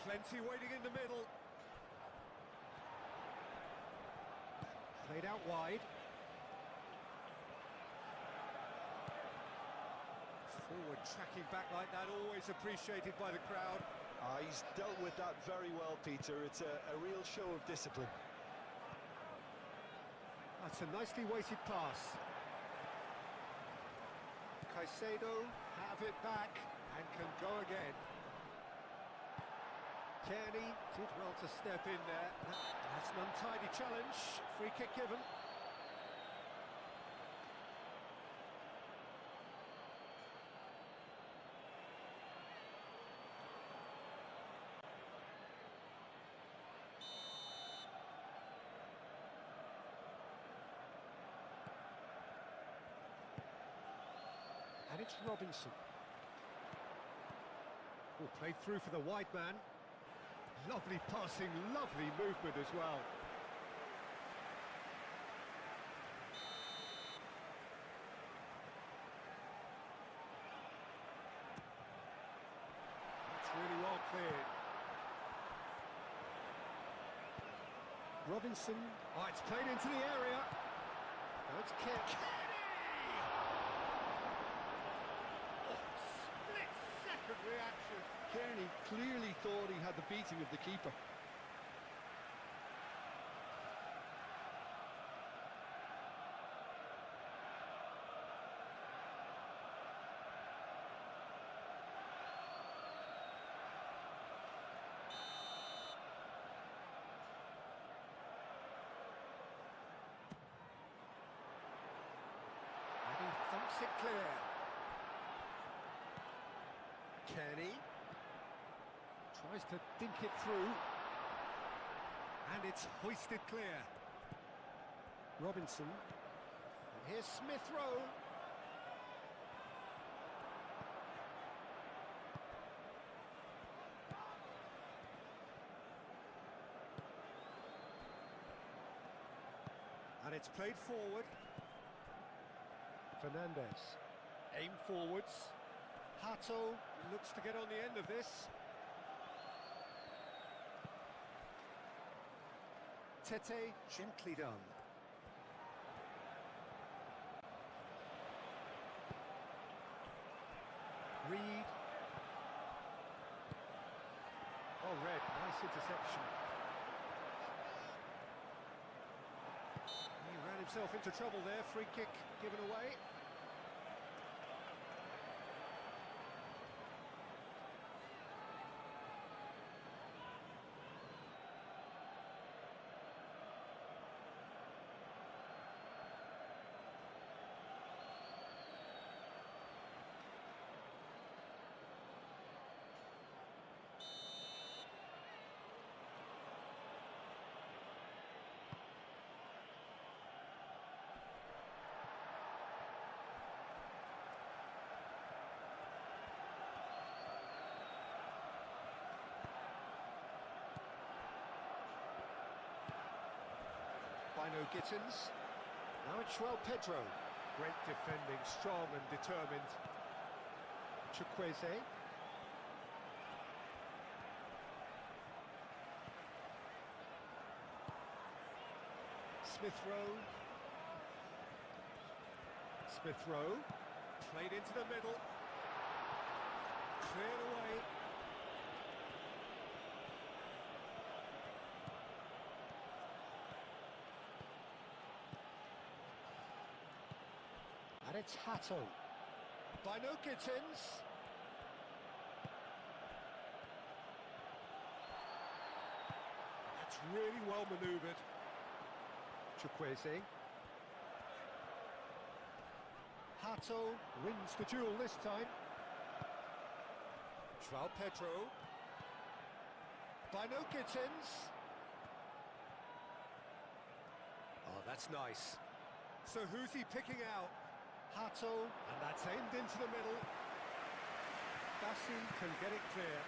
Speaker 2: Plenty waiting in the middle. Played out wide. Forward tracking back like that, always appreciated by the crowd.
Speaker 3: He's dealt with that very well, Peter. It's a real show of discipline.
Speaker 2: That's a nicely weighted pass. Caicedo have it back and can go again. Kearney did well to step in there. That's an untidy challenge. Free kick given. And it's Robinson. Oh, played through for the wide man. Lovely passing, lovely movement as well. That's really well cleared. Robinson. Oh, it's played into the area. Now it's kick. Split-second reaction.
Speaker 3: Kearney clearly thought he had the beating of the keeper.
Speaker 2: And he thumps it clear. Kearney tries to dink it through, and it's hoisted clear. Robinson, and here's Smith Rowe. And it's played forward. Fernandez, aim forwards. Hato looks to get on the end of this. Tete, gently done. Reed. Oh, Red, nice interception. He ran himself into trouble there, free kick given away. Bino Gittins. Now it's Pedro. Great defending, strong and determined. Chukwueze. Smith Rowe. Smith Rowe. Played into the middle. Cleared away. And it's Hatto. Bino Gittins. That's really well manoeuvred. Chukwueze. Hatto wins the duel this time. Pedro. Bino Gittins. Oh, that's nice. So who's he picking out? Hatto, and that's aimed into the middle. Bassi can get it clear.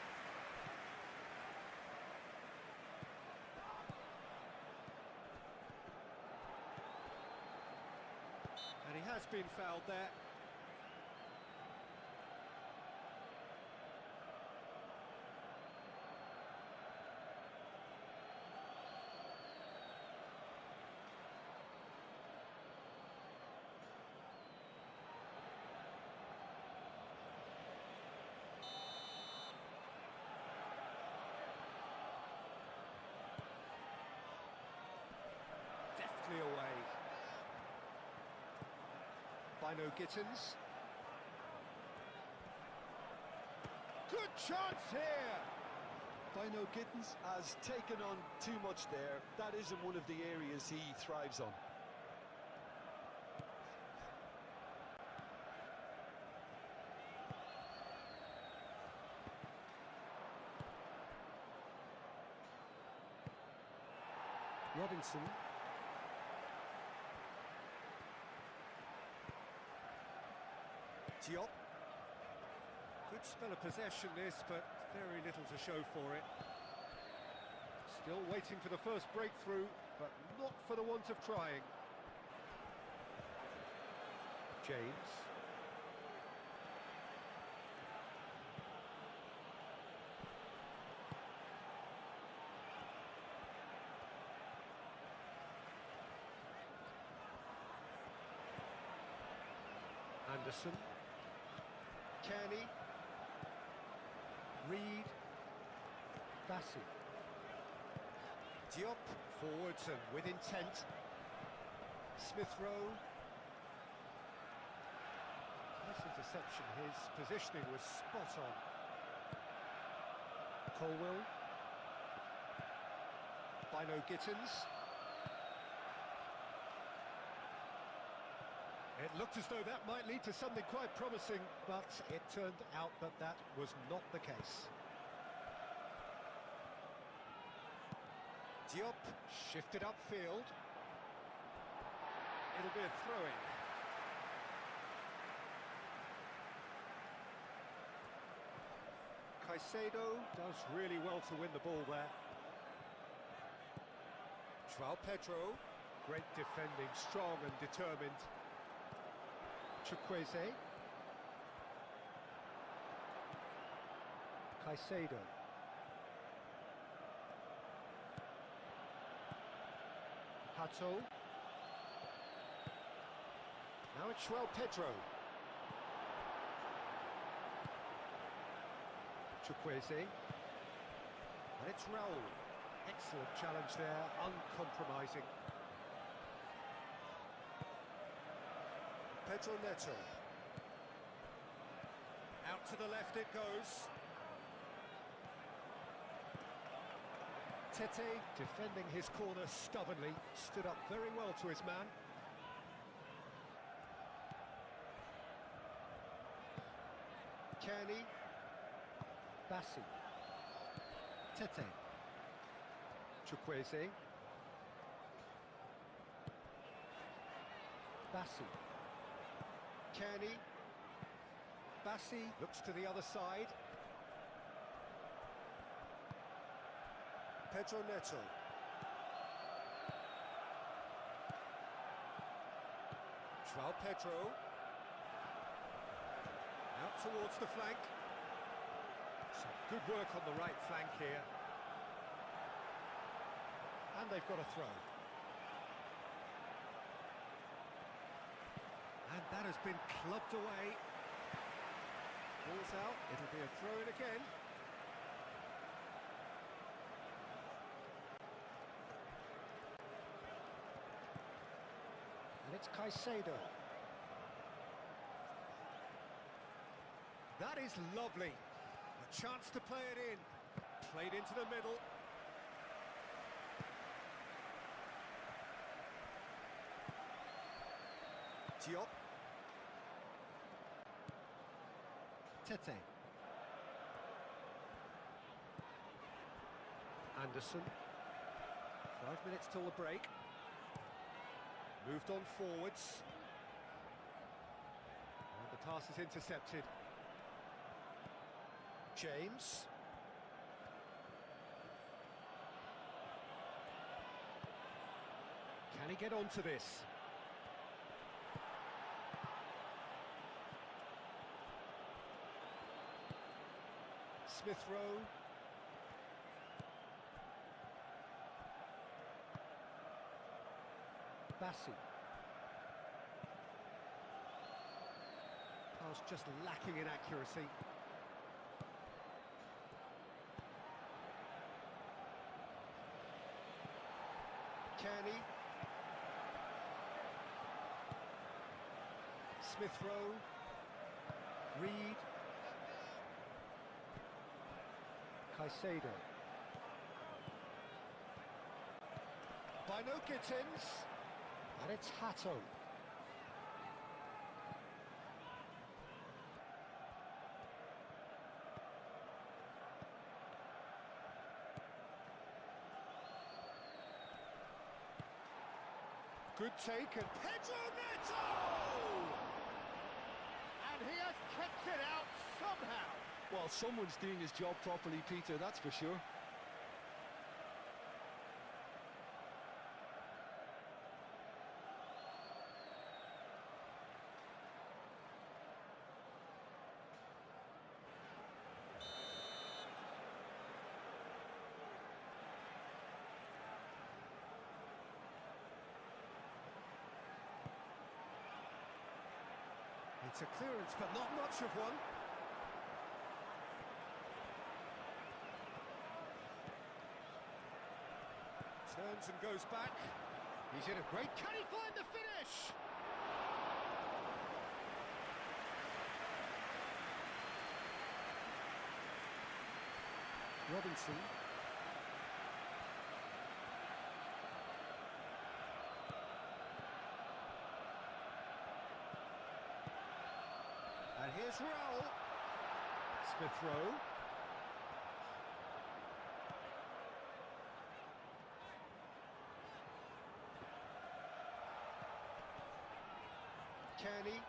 Speaker 2: And he has been fouled there. Deftly away. Bino Gittins. Good chance here!
Speaker 3: Bino Gittins has taken on too much there. That isn't one of the areas he thrives on.
Speaker 2: Robinson. Diop. Good spell of possession this, but very little to show for it. Still waiting for the first breakthrough, but not for the want of trying. James. Anderson. Kearney. Reed. Bassi. Diop forwards and with intent. Smith Rowe. Nice interception. His positioning was spot on. Colwell. Bino Gittins. It looked as though that might lead to something quite promising, but it turned out that that was not the case. Diop shifted upfield. It'll be a throw-in. Caicedo does really well to win the ball there. Pedro, great defending, strong and determined. Chukwueze. Caicedo. Hato. Now it's João Pedro. Chukwueze. And it's Raul. Excellent challenge there, uncompromising. Pedro Neto. Out to the left it goes. Tete, defending his corner stubbornly, stood up very well to his man. Kearney. Bassi. Tete. Chukwueze. Bassi. Kearney. Bassi looks to the other side. Pedro Neto. João Pedro. Out towards the flank. Some good work on the right flank here. And they've got a throw. And that has been clubbed away. Ball's out, it'll be a throw-in again. And it's Caicedo. That is lovely. A chance to play it in. Played into the middle. Diop. Tete. Anderson. 5 minutes till the break. Moved on forwards. And the pass is intercepted. James. Can he get onto this? Smith Rowe. Bassi. Pass just lacking in accuracy. Kearney. Smith Rowe. Reed. Caicedo. By no Gittins. And it's Hato. Good take, and Pedro Neto! And he has kept it out somehow.
Speaker 3: Well, someone's doing his job properly, Peter, that's for sure.
Speaker 2: It's a clearance, but not much of one. Turns and goes back. He's in a great... Can he find the finish? Robinson. And here's Raul. Smith Rowe. Kearney.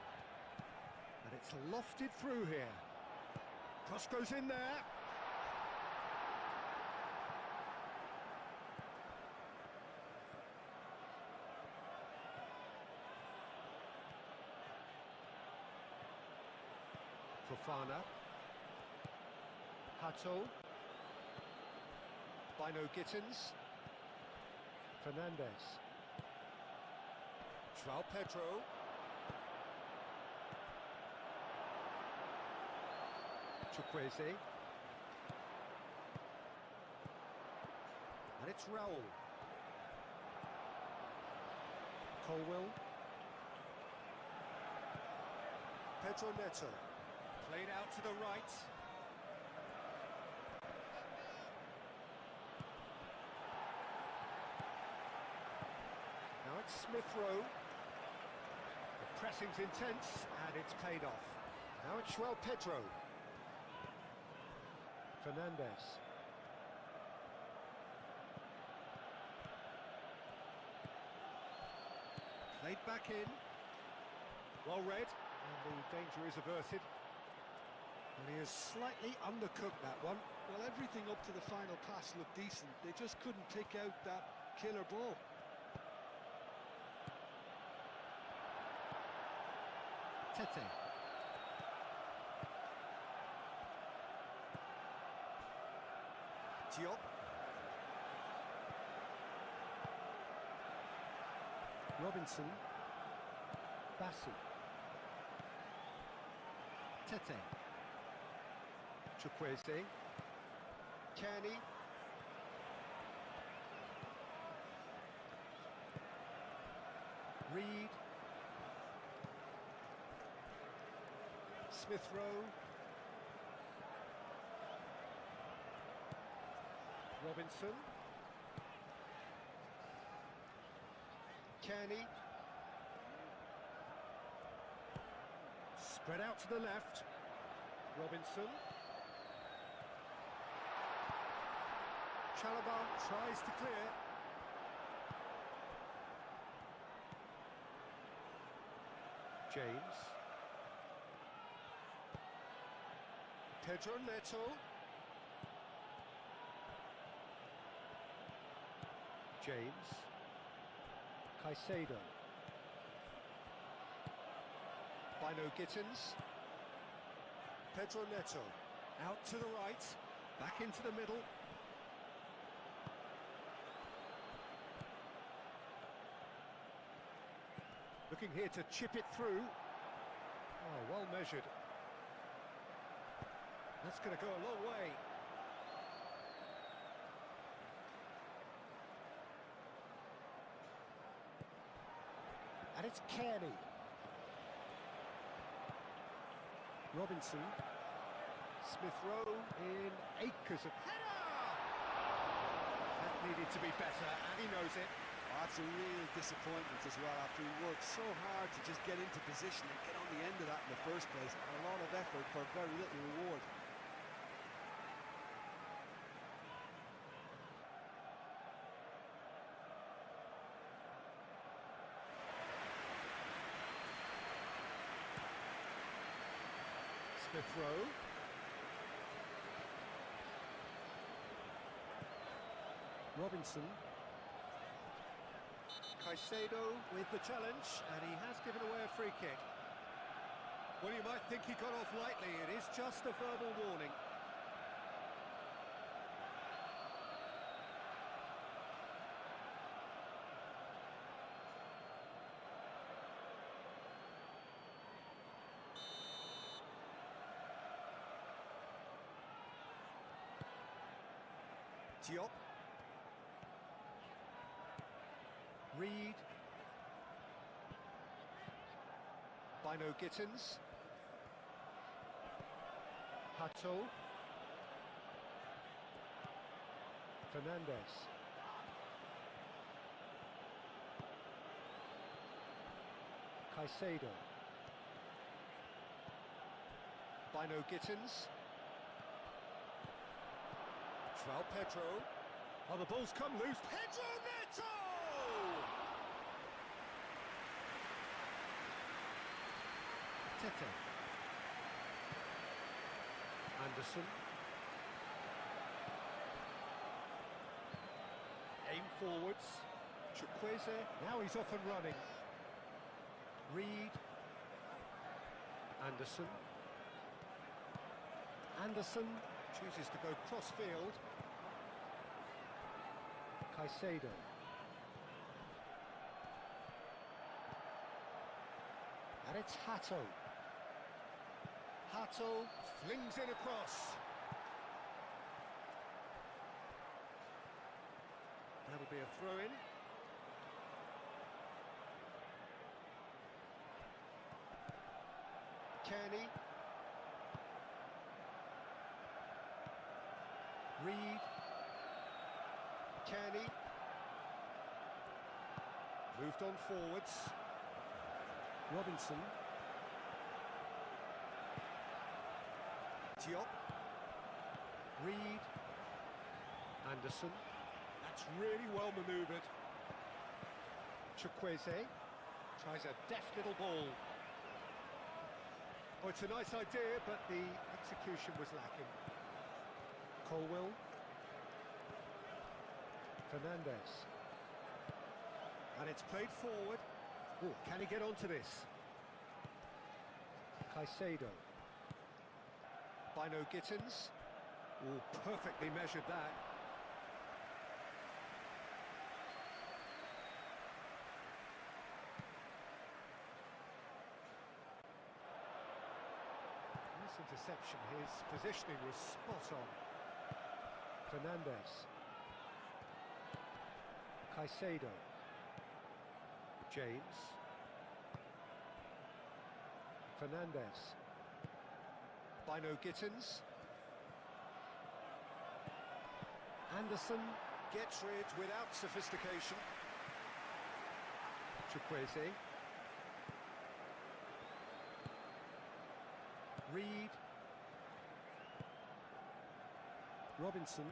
Speaker 2: And it's lofted through here. Cross goes in there. Fofana. Hato. By no Gittins. Fernandez. João Pedro. Chukwueze. And it's Raul. Colwell. Pedro Neto. Played out to the right. Now it's Smith Rowe. The pressing's intense and it's paid off. Now it's João Pedro. Fernandes. Played back in. Well read, and the danger is averted. And he has slightly undercooked that one.
Speaker 3: Well, everything up to the final pass looked decent. They just couldn't pick out that killer ball.
Speaker 2: Tete. Diop. Robinson. Bassi. Tete. Chukwueze. Kearney. Reed. Smith Rowe. Robinson. Kearney. Spread out to the left. Robinson. Chalobah tries to clear. James. Pedro Neto. James. Caicedo. Bino Gittins. Pedro Neto. Out to the right. Back into the middle. Looking here to chip it through. Oh, well measured. That's going to go a long way. And it's Kearney. Robinson. Smith Rowe in acres of... Header! That needed to be better, and he knows it.
Speaker 3: Oh, that's a real disappointment as well, after he worked so hard to just get into position and get on the end of that in the first place. A lot of effort for very little reward.
Speaker 2: Smith Rowe. Robinson. Caicedo with the challenge, and he has given away a free kick. Well, you might think he got off lightly. It is just a verbal warning. Diop. Reed. Bino Gittins. Hato. Fernandes. Caicedo. Bino Gittins. João Pedro. Oh, the ball's come loose. Pedro Neto! Tete. Anderson. Aim forwards. Chukwueze. Now he's off and running. Reed. Anderson. Anderson chooses to go cross-field. Caicedo. And it's Hato. Hato flings it across. That'll be a throw-in. Kearney. Reed. Kearney. Moved on forwards. Robinson. Diop. Reed. Anderson. That's really well manoeuvred. Chukwueze tries a deft little ball. Oh, it's a nice idea, but the execution was lacking. Colwill. Fernandez. And it's played forward. Oh, can he get onto this? Caicedo. Bino Gittins. Oh, perfectly measured that. Nice interception. His positioning was spot on. Fernandez. Caicedo. James. Fernandez. Bino Gittins. Anderson gets rid without sophistication. Chukwueze. Reed. Robinson.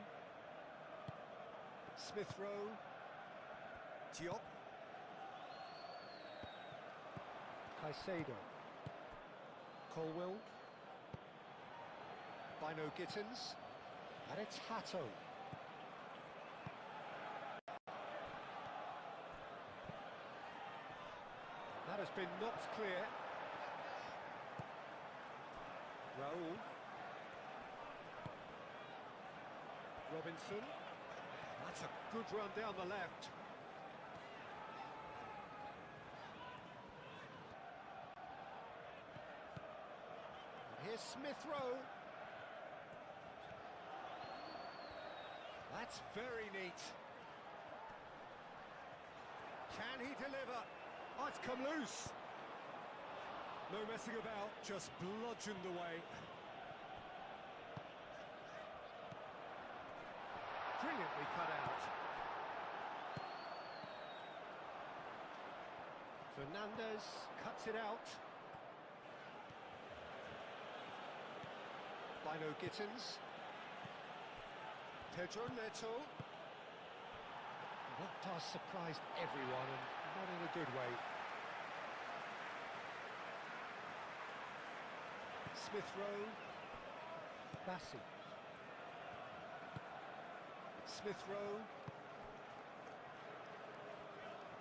Speaker 2: Smith Rowe. Diop. Caicedo. Colwill. Bino Gittins. And it's Hato. That has been knocked clear. Raul. Robinson. That's a good run down the left. And here's Smith Rowe. That's very neat. Can he deliver? Oh, it's come loose. No messing about, just bludgeoned away. Brilliantly cut out. Fernandez cuts it out. Bino Gittins. Pedro Neto. That pass surprised everyone, and not in a good way. Smith Rowe. Bassi. Smith Rowe.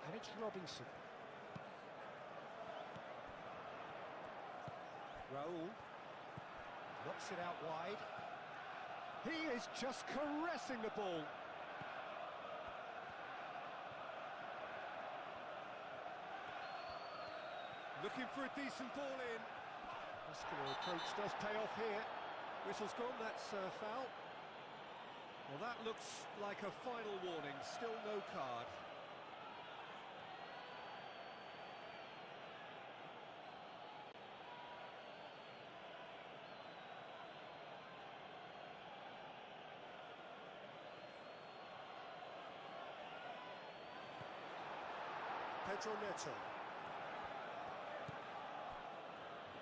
Speaker 2: And it's Robinson. Raul. Knocks it out wide. He is just caressing the ball. Looking for a decent ball in. Muscular approach does pay off here. Whistle's gone, that's a foul. Well, that looks like a final warning, still no card. Pedro Neto.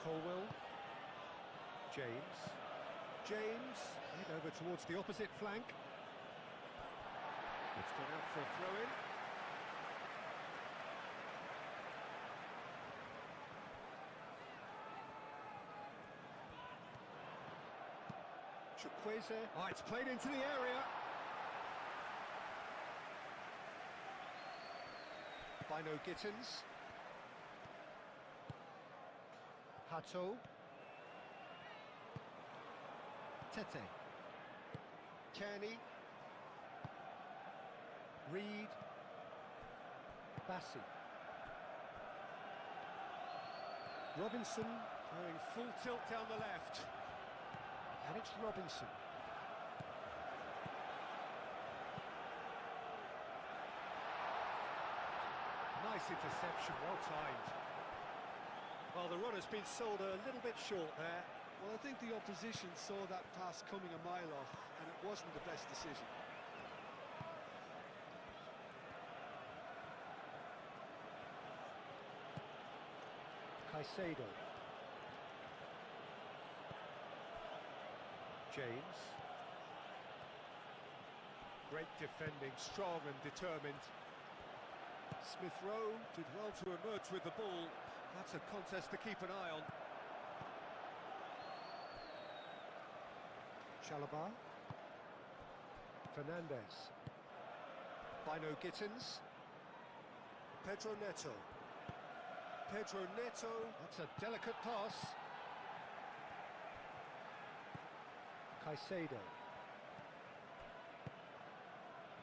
Speaker 2: Colwill. James. James, head over towards the opposite flank. It's gone out for a throw-in. Chukwueze. Oh, it's played into the area. Bino Gittins. Hato. Tete. Kearney. Reed. Robinson going full tilt down the left. And it's Robinson. Nice interception, well timed. Well, the run has been sold a little bit short there.
Speaker 3: Well, I think the opposition saw that pass coming a mile off, and it wasn't the best decision.
Speaker 2: Caicedo. James. Great defending, strong and determined. Smith Rowe did well to emerge with the ball. That's a contest to keep an eye on. Chalobah. Fernandez. Bino Gittins. Pedro Neto. Pedro Neto. That's a delicate pass. Caicedo.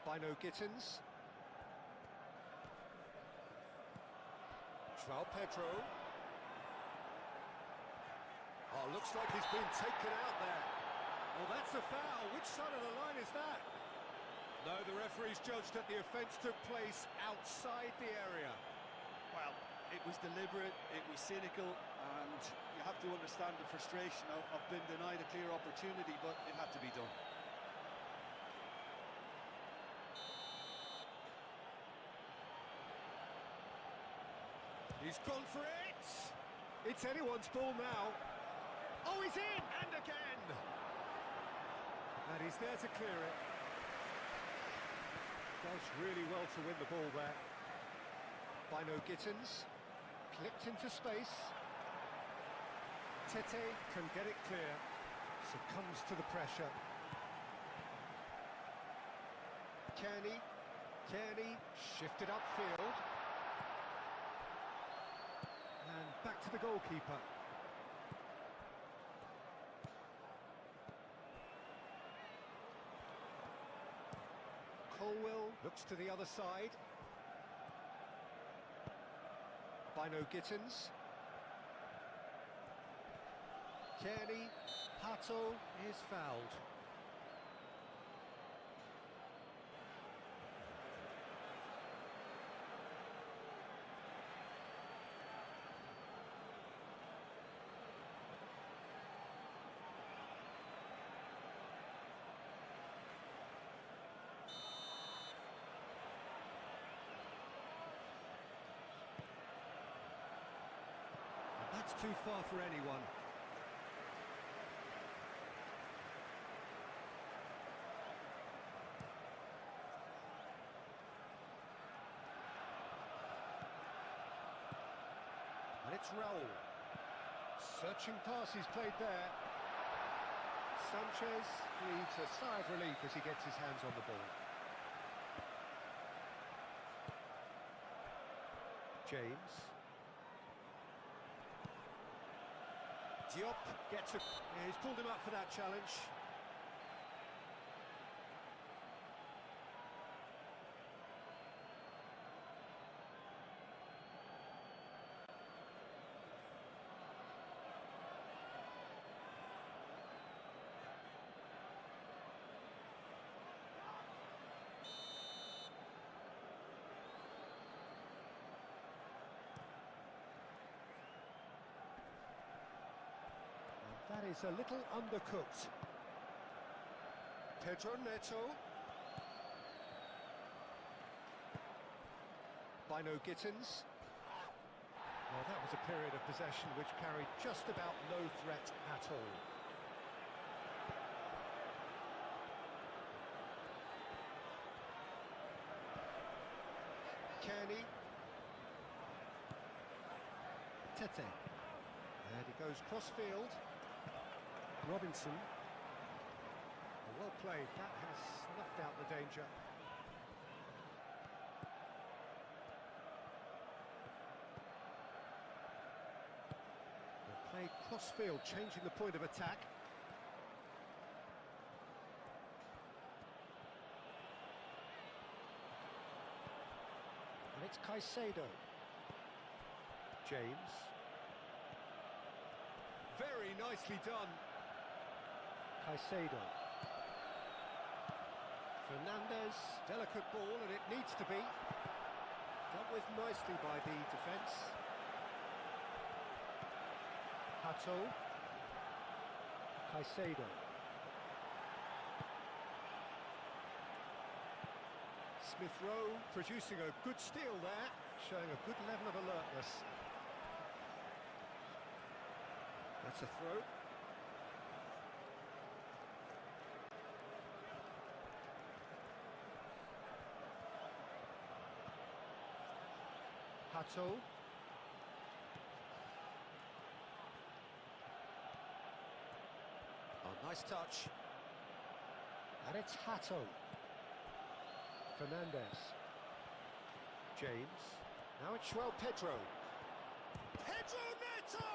Speaker 2: Bino Gittins. João Pedro. Oh, looks like he's been taken out there. Well, that's a foul. Which side of the line is that? No, the referee's judged that the offence took place outside the area.
Speaker 3: Well, it was deliberate, it was cynical, and you have to understand the frustration of being denied a clear opportunity, but it had to be done.
Speaker 2: He's gone for it! It's anyone's ball now. Oh, he's in! And again! And he's there to clear it. Does really well to win the ball there. Bino Gittins. Clipped into space. Tete can get it clear. Succumbs to the pressure. Kearney shifted upfield. And back to the goalkeeper. Colwell looks to the other side. Bino Gittins. Kearney. Hato is fouled. That's too far for anyone. And it's Raul. Searching pass he's played there. Sanchez breathes a sigh of relief as he gets his hands on the ball. James. Diop gets a... Yeah, he's pulled him up for that challenge. That is a little undercooked. Pedro Neto. Bino Gittins. Well, that was a period of possession which carried just about no threat at all. Kearney. Tete. And he goes cross-field. Robinson. Well played, that has snuffed out the danger. Well played cross-field, changing the point of attack. And it's Caicedo. James. Very nicely done. Caicedo. Fernandez, delicate ball, and it needs to be. Dealt with nicely by the defence. Hato. Caicedo. Smith Rowe producing a good steal there, showing a good level of alertness. That's a throw. Hato. Oh, nice touch. And it's Hato. Fernandez. James. Now it's João Pedro. Pedro Neto!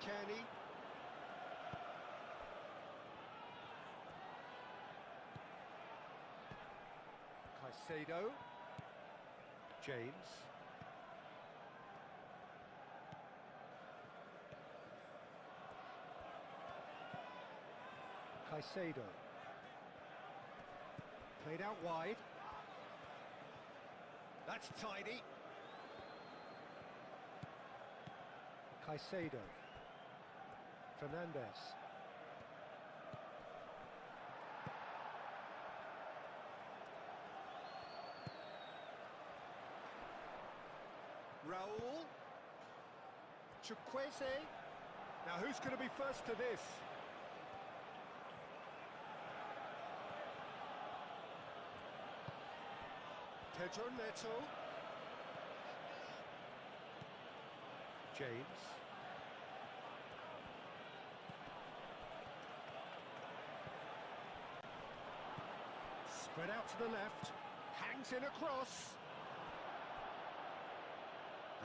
Speaker 2: Kenny. Caicedo. James. Caicedo. Played out wide. That's tidy. Caicedo. Fernandez. Raul. Chukwueze. Now who's going to be first to this? Pedro Neto. James. Spread out to the left. Hangs in across.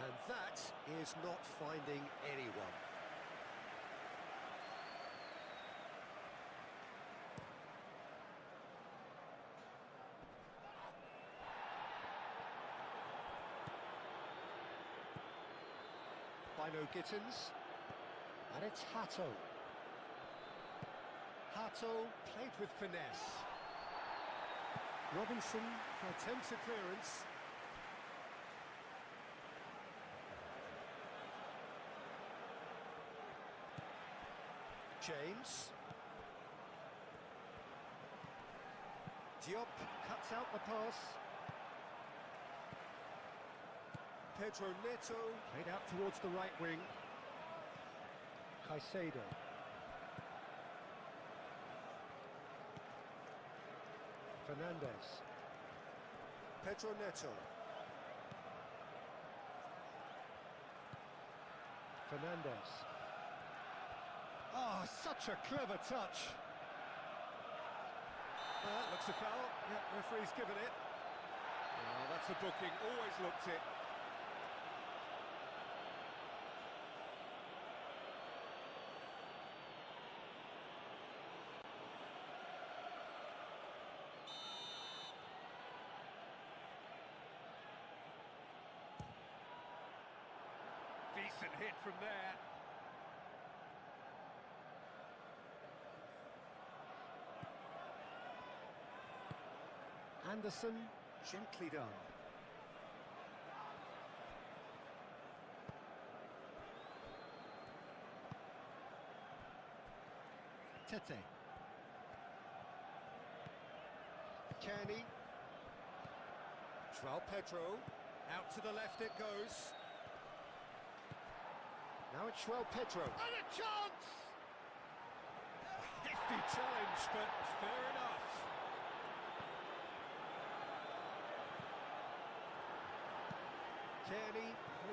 Speaker 2: And that is not finding anyone. Bino Gittins. And it's Hato. Hato played with finesse. Robinson attempts a clearance. James. Diop cuts out the pass. Pedro Neto played out towards the right wing. Caicedo. Fernandez. Pedro Neto. Fernandez. Oh, such a clever touch. That looks a foul. Yeah, referee's given it. Oh, that's a booking. Always looked it. Decent hit from there. Anderson, gently done. Tete. Kenny. João Pedro. Out to the left it goes. Now it's João Pedro. And a chance! A hefty challenge, but fair enough. Kenny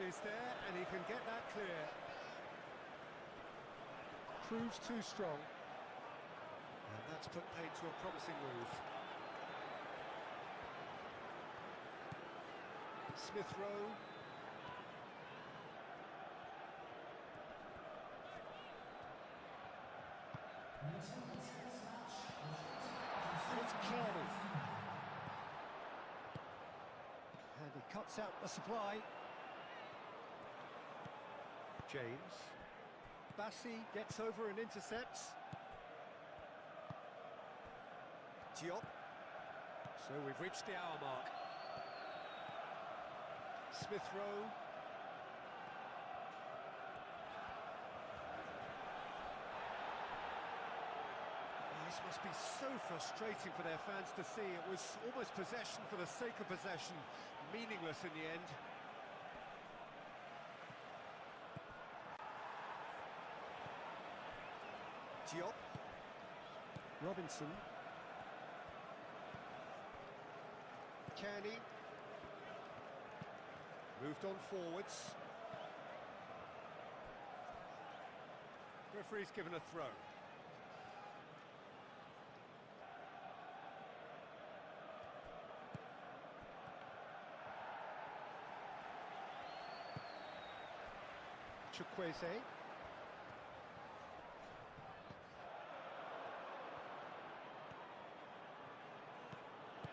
Speaker 2: is there, and he can get that clear. Proves too strong. And that's put paid to a promising move. Smith Rowe. And it's Kenny. And he cuts out the supply. James. Bassi gets over and intercepts. Diop. So we've reached the hour mark. Smith Rowe. Oh, this must be so frustrating for their fans to see. It was almost possession for the sake of possession, meaningless in the end. Diop. Robinson. Kearney. Moved on forwards. Referee's given a throw. Chukwueze.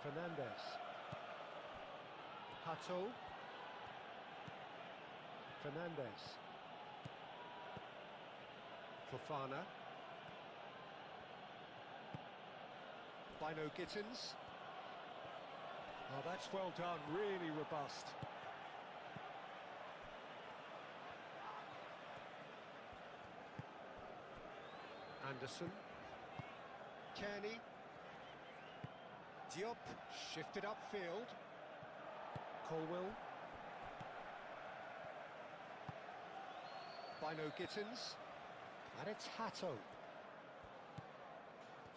Speaker 2: Fernandez. Hato. Fernandez. Fofana. Bino Gittins. Oh, that's well done, really robust. Anderson. Kearney. Diop shifted upfield. Colwill. Bino Gittins. And it's Hato.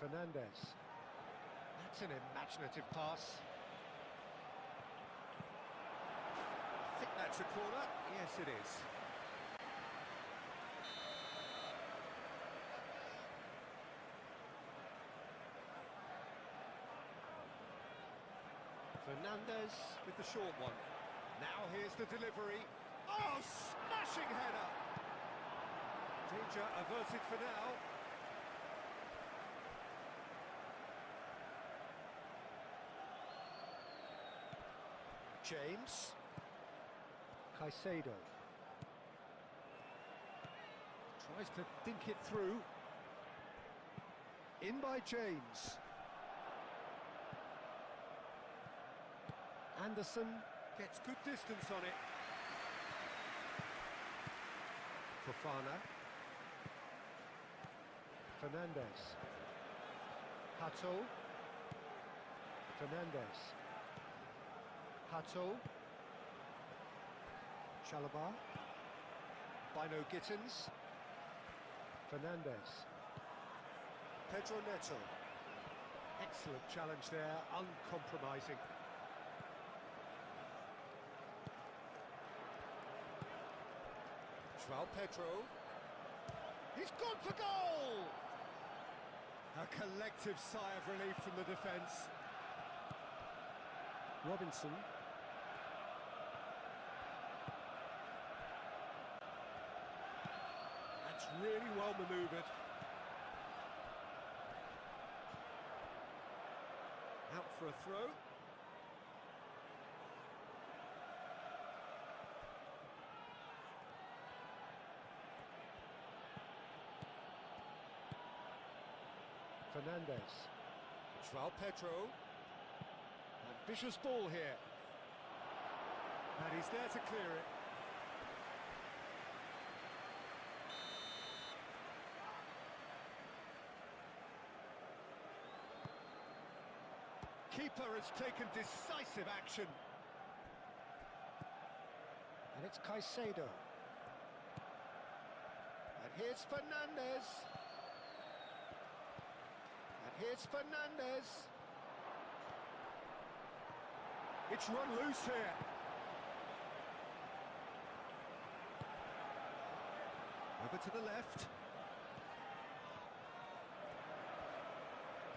Speaker 2: Fernandez. That's an imaginative pass. I think that's a corner. Yes, it is. Fernandez with the short one. Now here's the delivery. Oh, smashing header! Danger averted for now. James. Caicedo. Tries to dink it through. In by James. Anderson gets good distance on it. Fofana. Fernandez. Hato. Fernandez. Hato. Chalobah. Bino Gittins. Fernandez. Pedro Neto. Excellent challenge there, uncompromising. João Pedro. He's gone for goal! A collective sigh of relief from the defence. Robinson. That's really well manoeuvred. Out for a throw. Fernandez. João Pedro. Ambitious ball here. And he's there to clear it. Keeper has taken decisive action. And it's Caicedo. And here's Fernandez. And here's Fernandez. It's run loose here. Over to the left.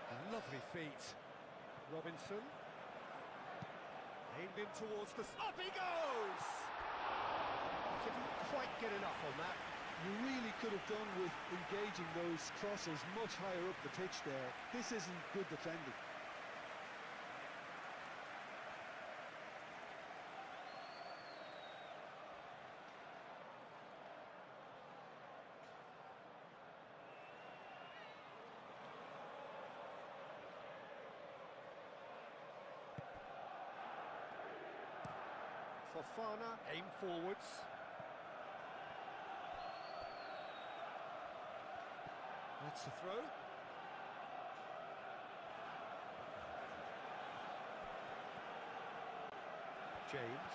Speaker 2: A lovely feet. Robinson. Aimed in towards the... Up he goes! Didn't quite get enough on that.
Speaker 3: You really could have done with engaging those crosses much higher up the pitch there. This isn't good defending.
Speaker 2: Fofana, aim forwards. That's the throw. James.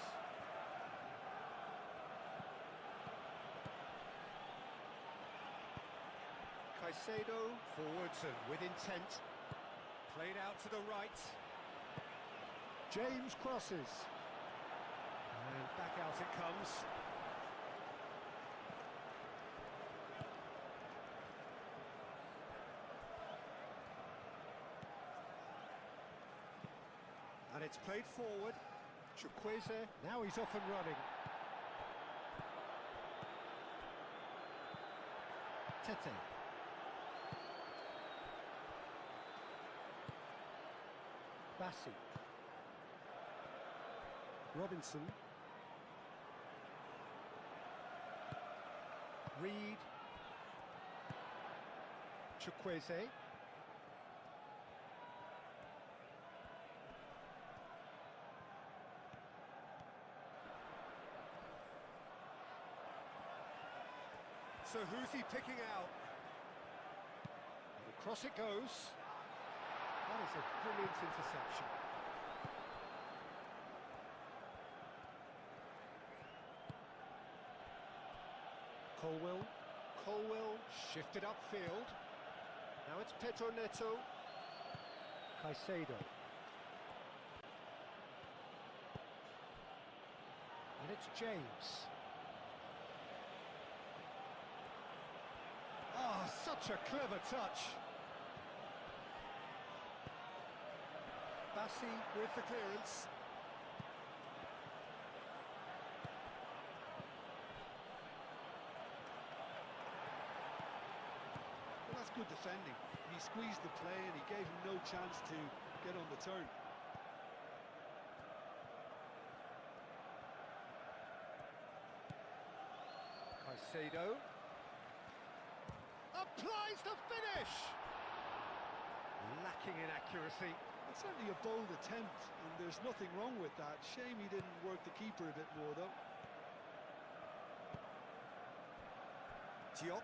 Speaker 2: Caicedo, forwards and with intent. Played out to the right. James crosses. And back out it comes. And it's played forward. Chukwueze, now he's off and running. Tete. Bassi. Robinson. Reed. Chukwueze. So who's he picking out? And across it goes. That is a brilliant interception. Colwell shifted upfield. Now it's Pedro Neto. Caicedo. And it's James. Oh, such a clever touch. Bassi with the clearance.
Speaker 3: Well, that's good defending. He squeezed the play and he gave him no chance to get on the turn.
Speaker 2: Caicedo. Applies the finish! Lacking in accuracy.
Speaker 3: It's certainly a bold attempt, and there's nothing wrong with that. Shame he didn't work the keeper a bit more, though.
Speaker 2: Diop.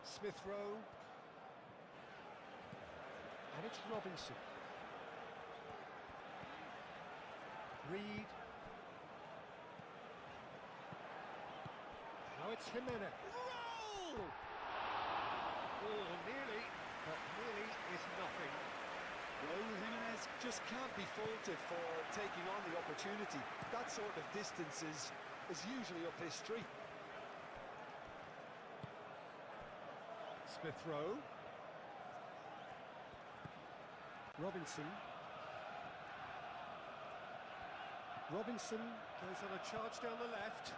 Speaker 2: Smith Rowe. And it's Robinson. Reed. Now it's Jimenez. Roll! Oh, nearly, but nearly is nothing.
Speaker 3: Raúl Jimenez just can't be faulted for taking on the opportunity. That sort of distance is usually up his street.
Speaker 2: Smith Rowe. Robinson. Robinson goes on a charge down the left.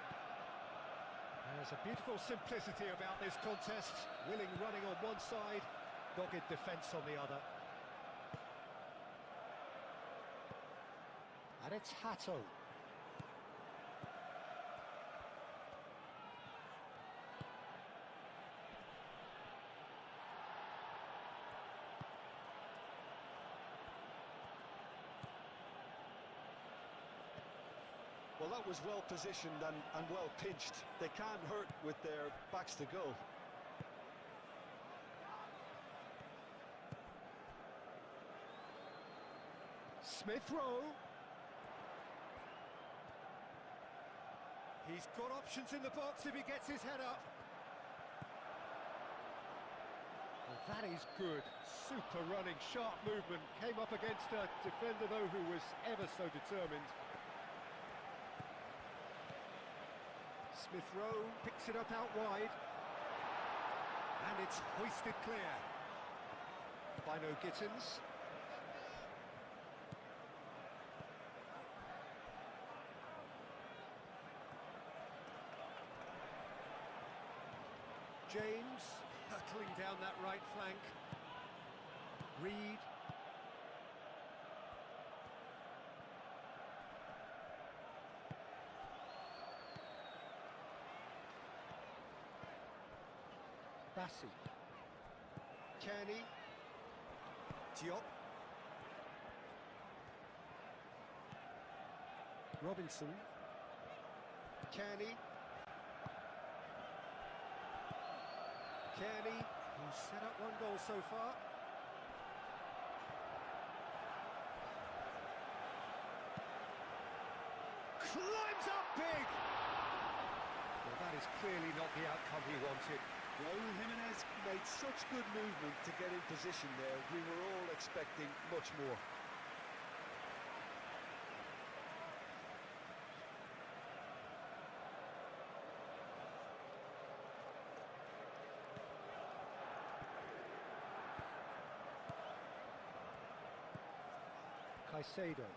Speaker 2: There's a beautiful simplicity about this contest. Willing running on one side, dogged defence on the other. And it's Hato.
Speaker 3: Well, that was well positioned and well pinched. They can't hurt with their backs to goal.
Speaker 2: Smith Rowe. He's got options in the box if he gets his head up. Well, that is good. Super running, sharp movement. Came up against a defender, though, who was ever so determined. Smith Rowe picks it up out wide. And it's hoisted clear by No Gittins. James hurtling down that right flank. Reed. Bassi. Kearney. Diop. Robinson. Kearney. Kearney, who's set up one goal so far. Climbs up big! Well, that is clearly not the outcome he wanted.
Speaker 3: Raul Jimenez made such good movement to get in position there. We were all expecting much more.
Speaker 2: Caicedo.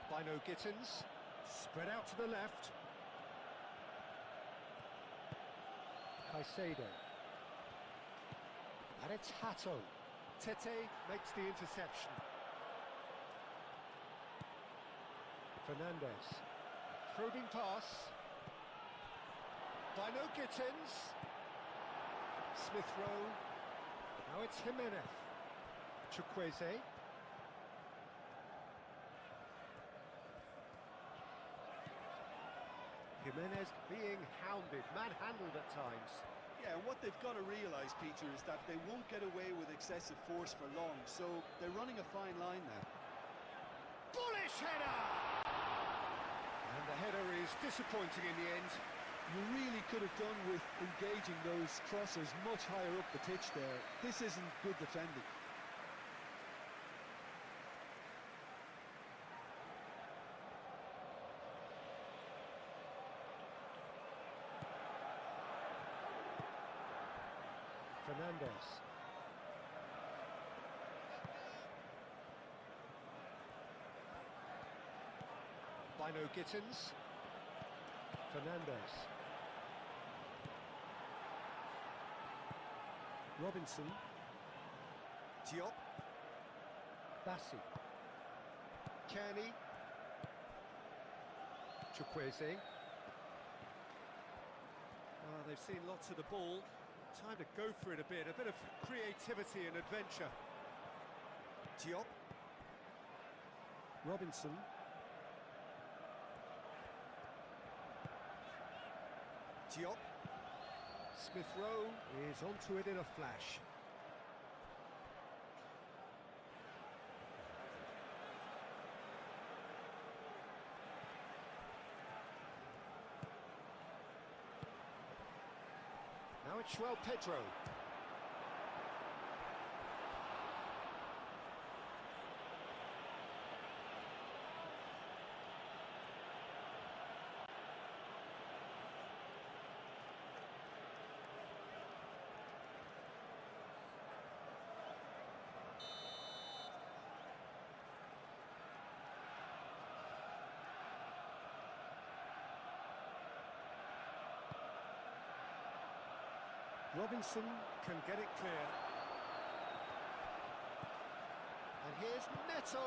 Speaker 2: Bino Gittins, spread out to the left. Caicedo. And it's Hato. Tete makes the interception. Fernandez. Probing pass. Bino Gittins. Smith Rowe. Now it's Jimenez. Chukwueze. Jimenez being hounded, manhandled at times.
Speaker 3: Yeah, and what they've got to realise, Peter, is that they won't get away with excessive force for long, so they're running a fine line now.
Speaker 2: Bullish header! And the header is disappointing in the end.
Speaker 3: You really could have done with engaging those crossers much higher up the pitch there. This isn't good defending.
Speaker 2: Fernandez. Bino Gittins. Fernandez. Robinson. Diop. Bassi. Kearney. Chukwueze. They've seen lots of the ball. Time to go for it a bit of creativity and adventure. Diop. Robinson. Diop. Smith Rowe is onto it in a flash. Now it's João Pedro. Robinson can get it clear. And here's Neto.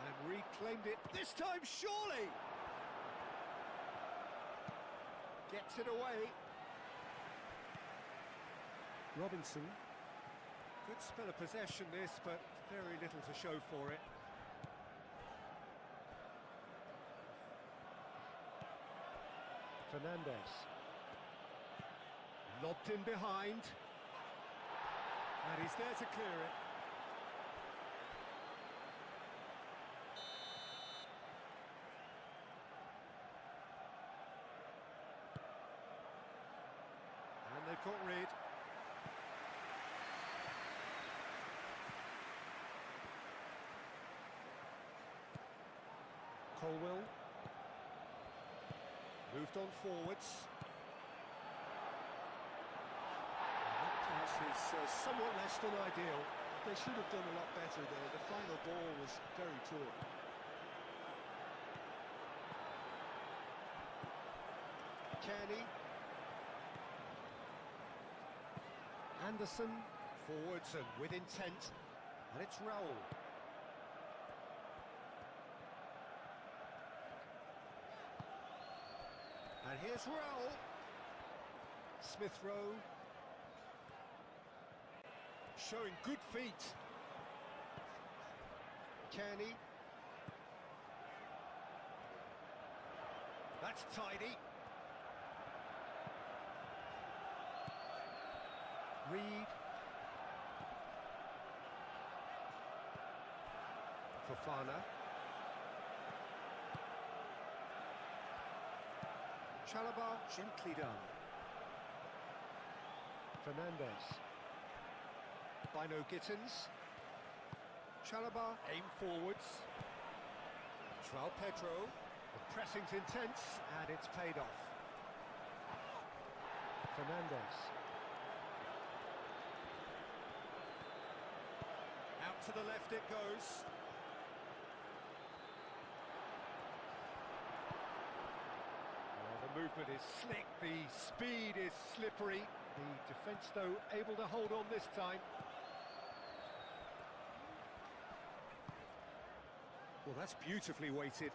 Speaker 2: And reclaimed it, this time surely! Gets it away. Robinson. Good spell of possession this, but very little to show for it. Fernandez. Lobbed in behind. And he's there to clear it. And they've got rid. Colwell. Moved on forwards. Is somewhat less than ideal.
Speaker 3: They should have done a lot better there. The final ball was very poor.
Speaker 2: Kearney. Anderson. Forwards and with intent. And it's Raul. And here's Raul. Smith Rowe. Showing good feet. Kearney. That's tidy. Reed. Fofana. Chalobah, gently done. Fernandez. Bino Gittins. Chalobah, aim forwards. João Pedro. The pressing's intense, and it's paid off. Fernandez. Out to the left it goes. The movement is slick, the speed is slippery. The defence, though, able to hold on this time. Well, that's beautifully weighted.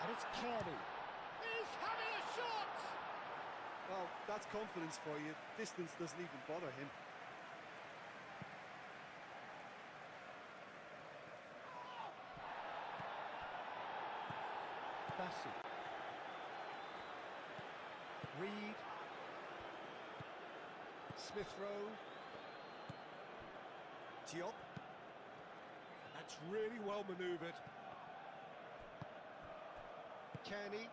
Speaker 2: And it's Kearney. He's having a shot!
Speaker 3: Well, that's confidence for you. Distance doesn't even bother him.
Speaker 2: Bassi. Reed. Smith Rowe. Diop. That's really well manoeuvred. Kearney.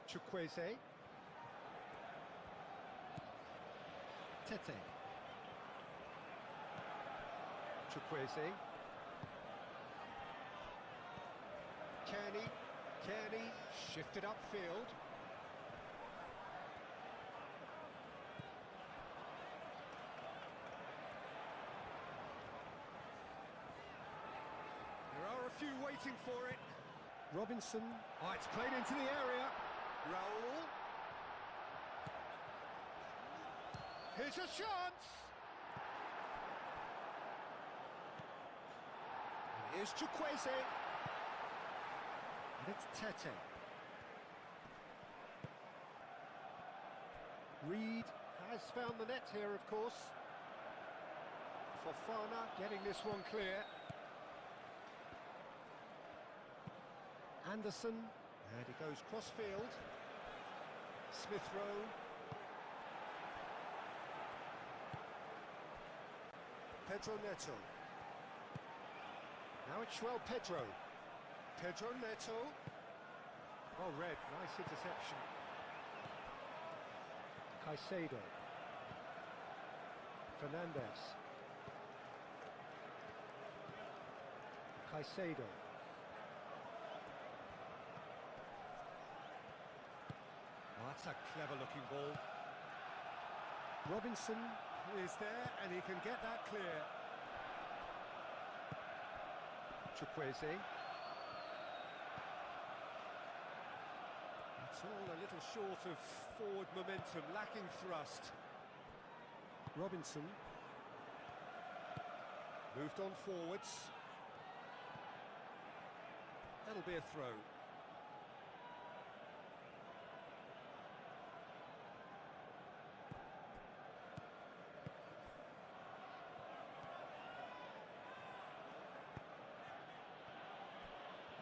Speaker 2: Chukwueze. Tete. Chukwueze. Kearney shifted upfield. There are a few waiting for it. Robinson. Oh, it's played into the area. Raul. Here's a chance. And here's Chukwueze. And it's Tete. Reed has found the net here, of course. Fofana getting this one clear. Anderson, and he goes cross-field. Smith Rowe. Pedro Neto. Now it's João Pedro. Pedro Neto. Oh, red, nice interception. Caicedo. Fernandez. Caicedo. Oh, that's a clever-looking ball. Robinson is there, and he can get that clear. Chukwueze. It's all a little short of forward momentum, lacking thrust. Robinson. Moved on forwards. That'll be a throw.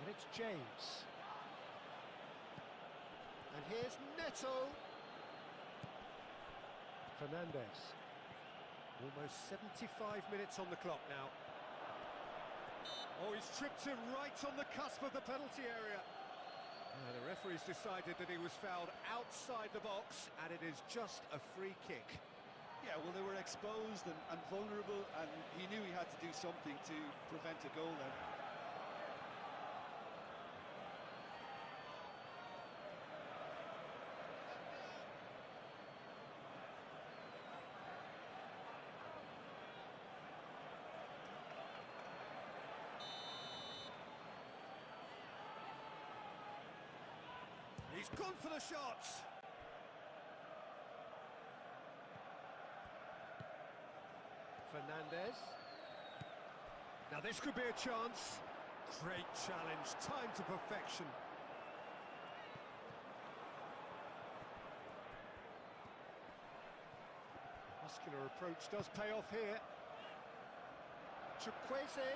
Speaker 2: And it's James. And here's Neto. Fernandez. Almost 75 minutes on the clock now. Oh, he's tripped him right on the cusp of the penalty area. The referee's decided that he was fouled outside the box, and it is just a free kick.
Speaker 3: Yeah, well, they were exposed and vulnerable, and he knew he had to do something to prevent a goal then.
Speaker 2: He's gone for the shots. Fernandez. Now this could be a chance. Great challenge, timed to perfection. Muscular approach does pay off here. Chukwueze.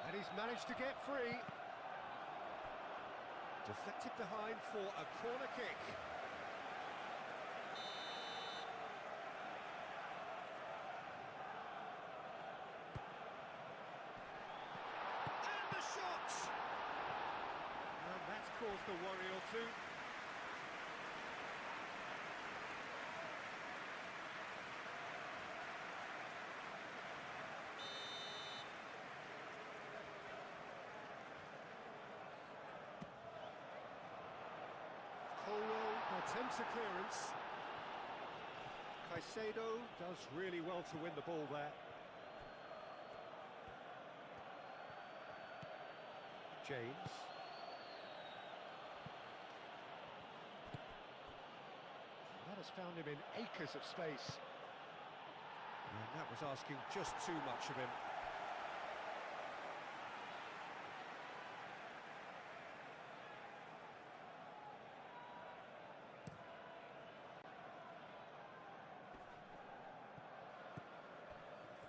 Speaker 2: And he's managed to get free. Deflected behind for a corner kick. And the shot! And that's caused a worry or two. Colwell attempts a clearance. Caicedo does really well to win the ball there. James. That has found him in acres of space. And that was asking just too much of him.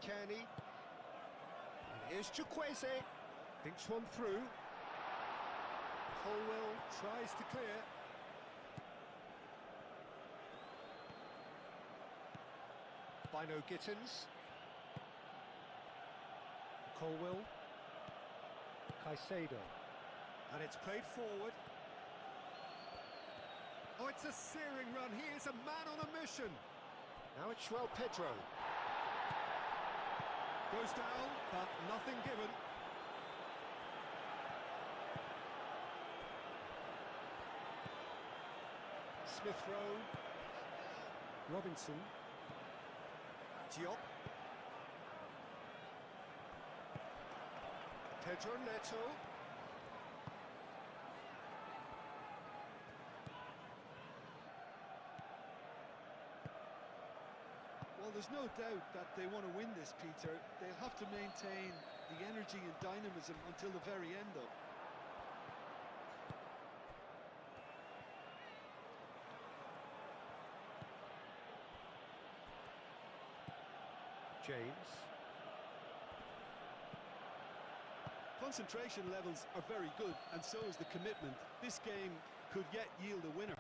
Speaker 2: Kearney. And here's Chukwueze. Thinks one through. Colwell tries to clear. Bino Gittins. Colwell. Caicedo. And it's played forward. Oh, it's a searing run. He is a man on a mission. Now it's João Pedro. Goes down, but nothing given. Smith Rowe. Robinson. Diop. Pedro Neto.
Speaker 3: Well, there's no doubt that they want to win this, Peter. They'll have to maintain the energy and dynamism until the very end, though.
Speaker 2: James.
Speaker 3: Concentration levels are very good, and so is the commitment. This game could yet yield a winner.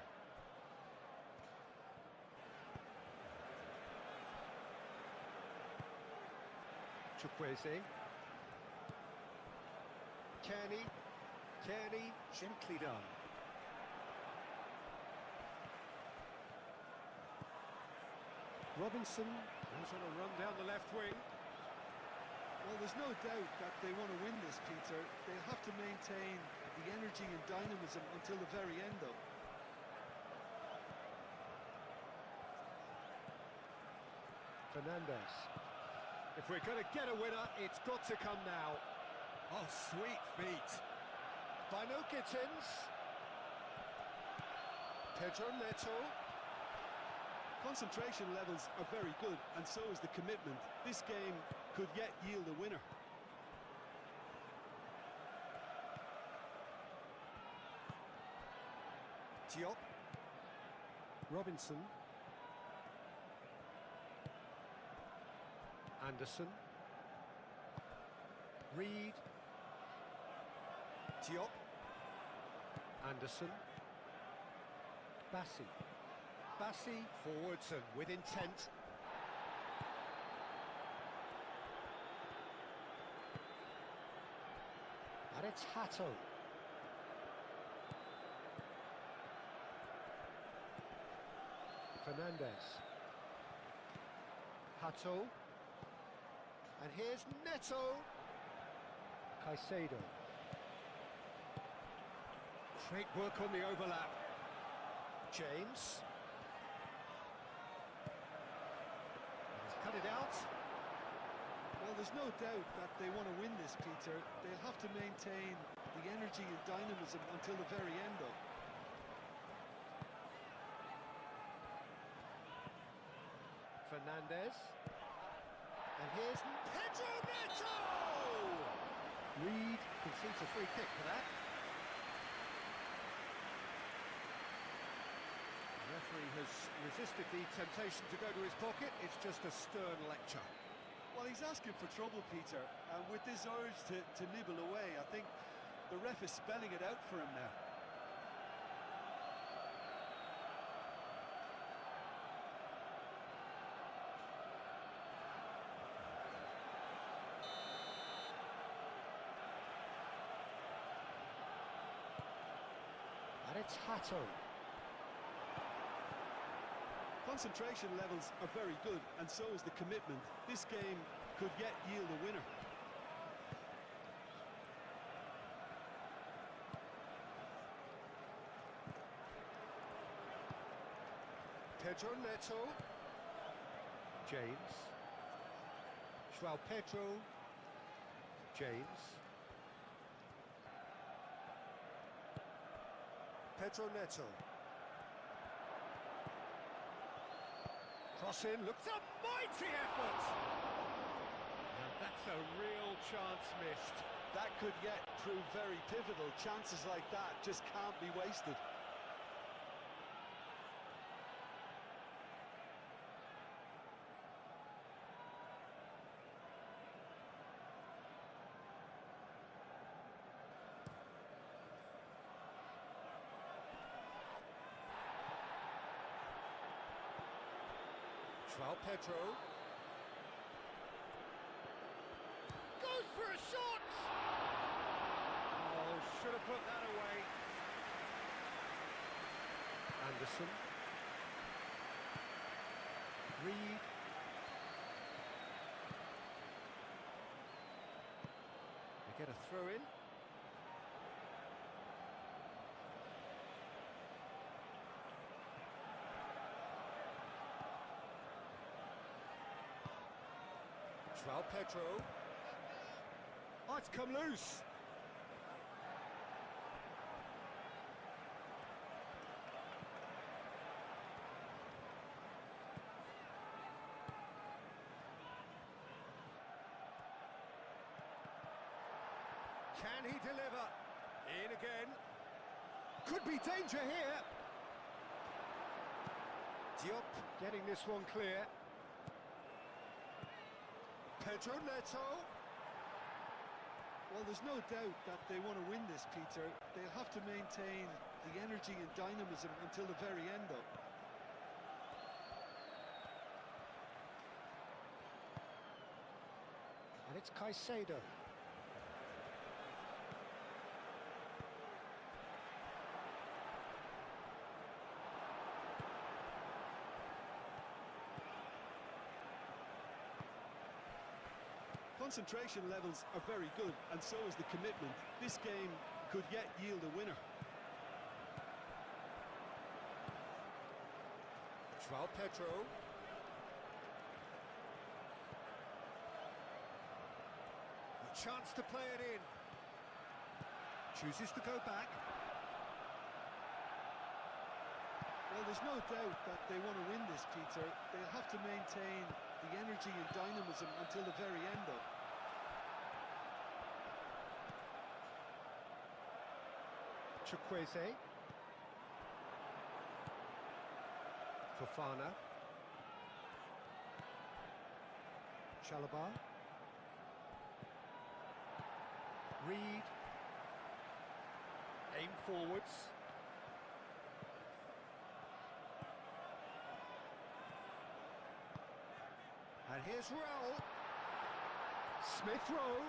Speaker 2: Chukwueze. Kearney. Kearney, gently done. Robinson goes on a run down the left wing.
Speaker 3: Well, there's no doubt that they want to win this, Peter. They'll have to maintain the energy and dynamism until the very end, though.
Speaker 2: Fernandez. If we're going to get a winner, it's got to come now. Oh, sweet feet. Bino Gittins. Pedro Neto.
Speaker 3: Concentration levels are very good, and so is the commitment. This game could yet yield a winner.
Speaker 2: Diop. Robinson. Anderson. Reed. Diop. Anderson. Bassi. Bassi forwards and with intent. And it's Hato. Fernandez. Hato. And here's Neto. Caicedo. Great work on the overlap. James. He's cut it out.
Speaker 3: Well, there's no doubt that they want to win this, Peter. They'll have to maintain the energy and dynamism until the very end, though.
Speaker 2: Fernandez. And here's Pedro Neto! Reed concedes a free kick for that. The referee has resisted the temptation to go to his pocket. It's just a stern lecture.
Speaker 3: Well, he's asking for trouble, Peter, and with this urge to nibble away, I think the ref is spelling it out for him now.
Speaker 2: And it's Hato.
Speaker 3: Concentration levels are very good, and so is the commitment. This game could yet yield a winner.
Speaker 2: Pedro Neto. James. João Pedro. James. Pedro Neto. Cross in, looks a mighty effort! And that's a real chance missed.
Speaker 3: That could yet prove very pivotal. Chances like that just can't be wasted.
Speaker 2: João Pedro. Goes for a shot! Oh, should have put that away. Anderson. Reed. They get a throw in. João Pedro. Oh, it's come loose. Can he deliver? In again. Could be danger here. Diop getting this one clear. Pedro Neto.
Speaker 3: Well, there's no doubt that they want to win this, Peter. They'll have to maintain the energy and dynamism until the very end, though.
Speaker 2: And it's Caicedo.
Speaker 3: Concentration levels are very good, and so is the commitment. This game could yet yield a winner.
Speaker 2: João Pedro. A chance to play it in. Chooses to go back.
Speaker 3: Well, there's no doubt that they want to win this, Peter. They'll have to maintain the energy and dynamism until the very end, though.
Speaker 2: Chukwueze. Fofana. Chalobah. Reed. Aim forwards. And here's Raul. Smith Rowe.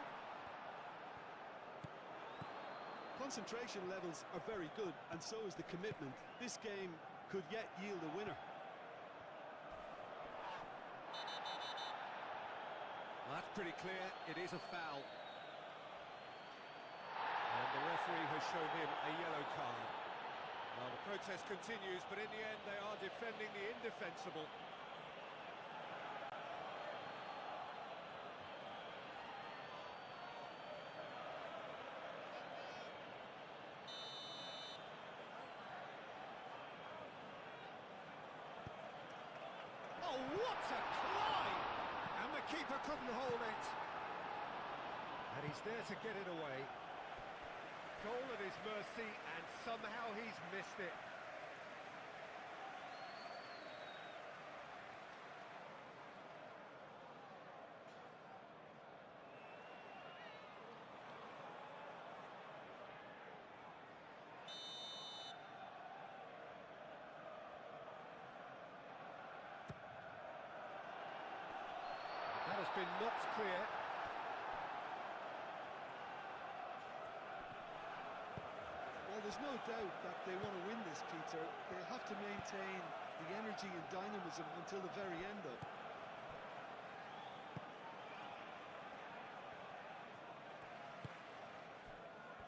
Speaker 3: Concentration levels are very good, and so is the commitment. This game could yet yield a winner.
Speaker 2: Well, that's pretty clear. It is a foul. And the referee has shown him a yellow card. Well, the protest continues, but in the end they are defending the indefensible. Oh, what a climb! And the the keeper couldn't hold it. And he's there to get it away. Goal at his mercy, and somehow he's missed it. That has been knocked clear.
Speaker 3: Well, there's no doubt that they want to win this, Peter. They have to maintain the energy and dynamism until the very end, though.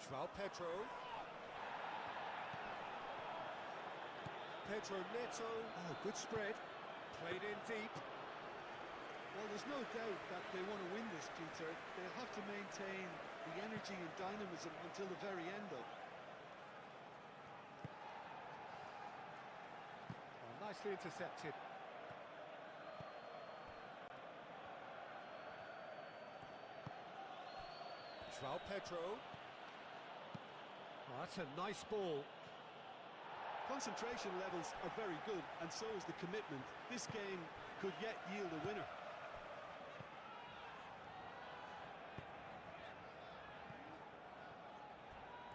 Speaker 2: João Pedro. Pedro Neto. Oh, good spread. Played in deep.
Speaker 3: Well, there's no doubt that they want to win this, Peter. They have to maintain the energy and dynamism until the very end, though.
Speaker 2: Oh, nicely intercepted. João Pedro. Oh, that's a nice ball.
Speaker 3: Concentration levels are very good, and so is the commitment. This game could yet yield a winner.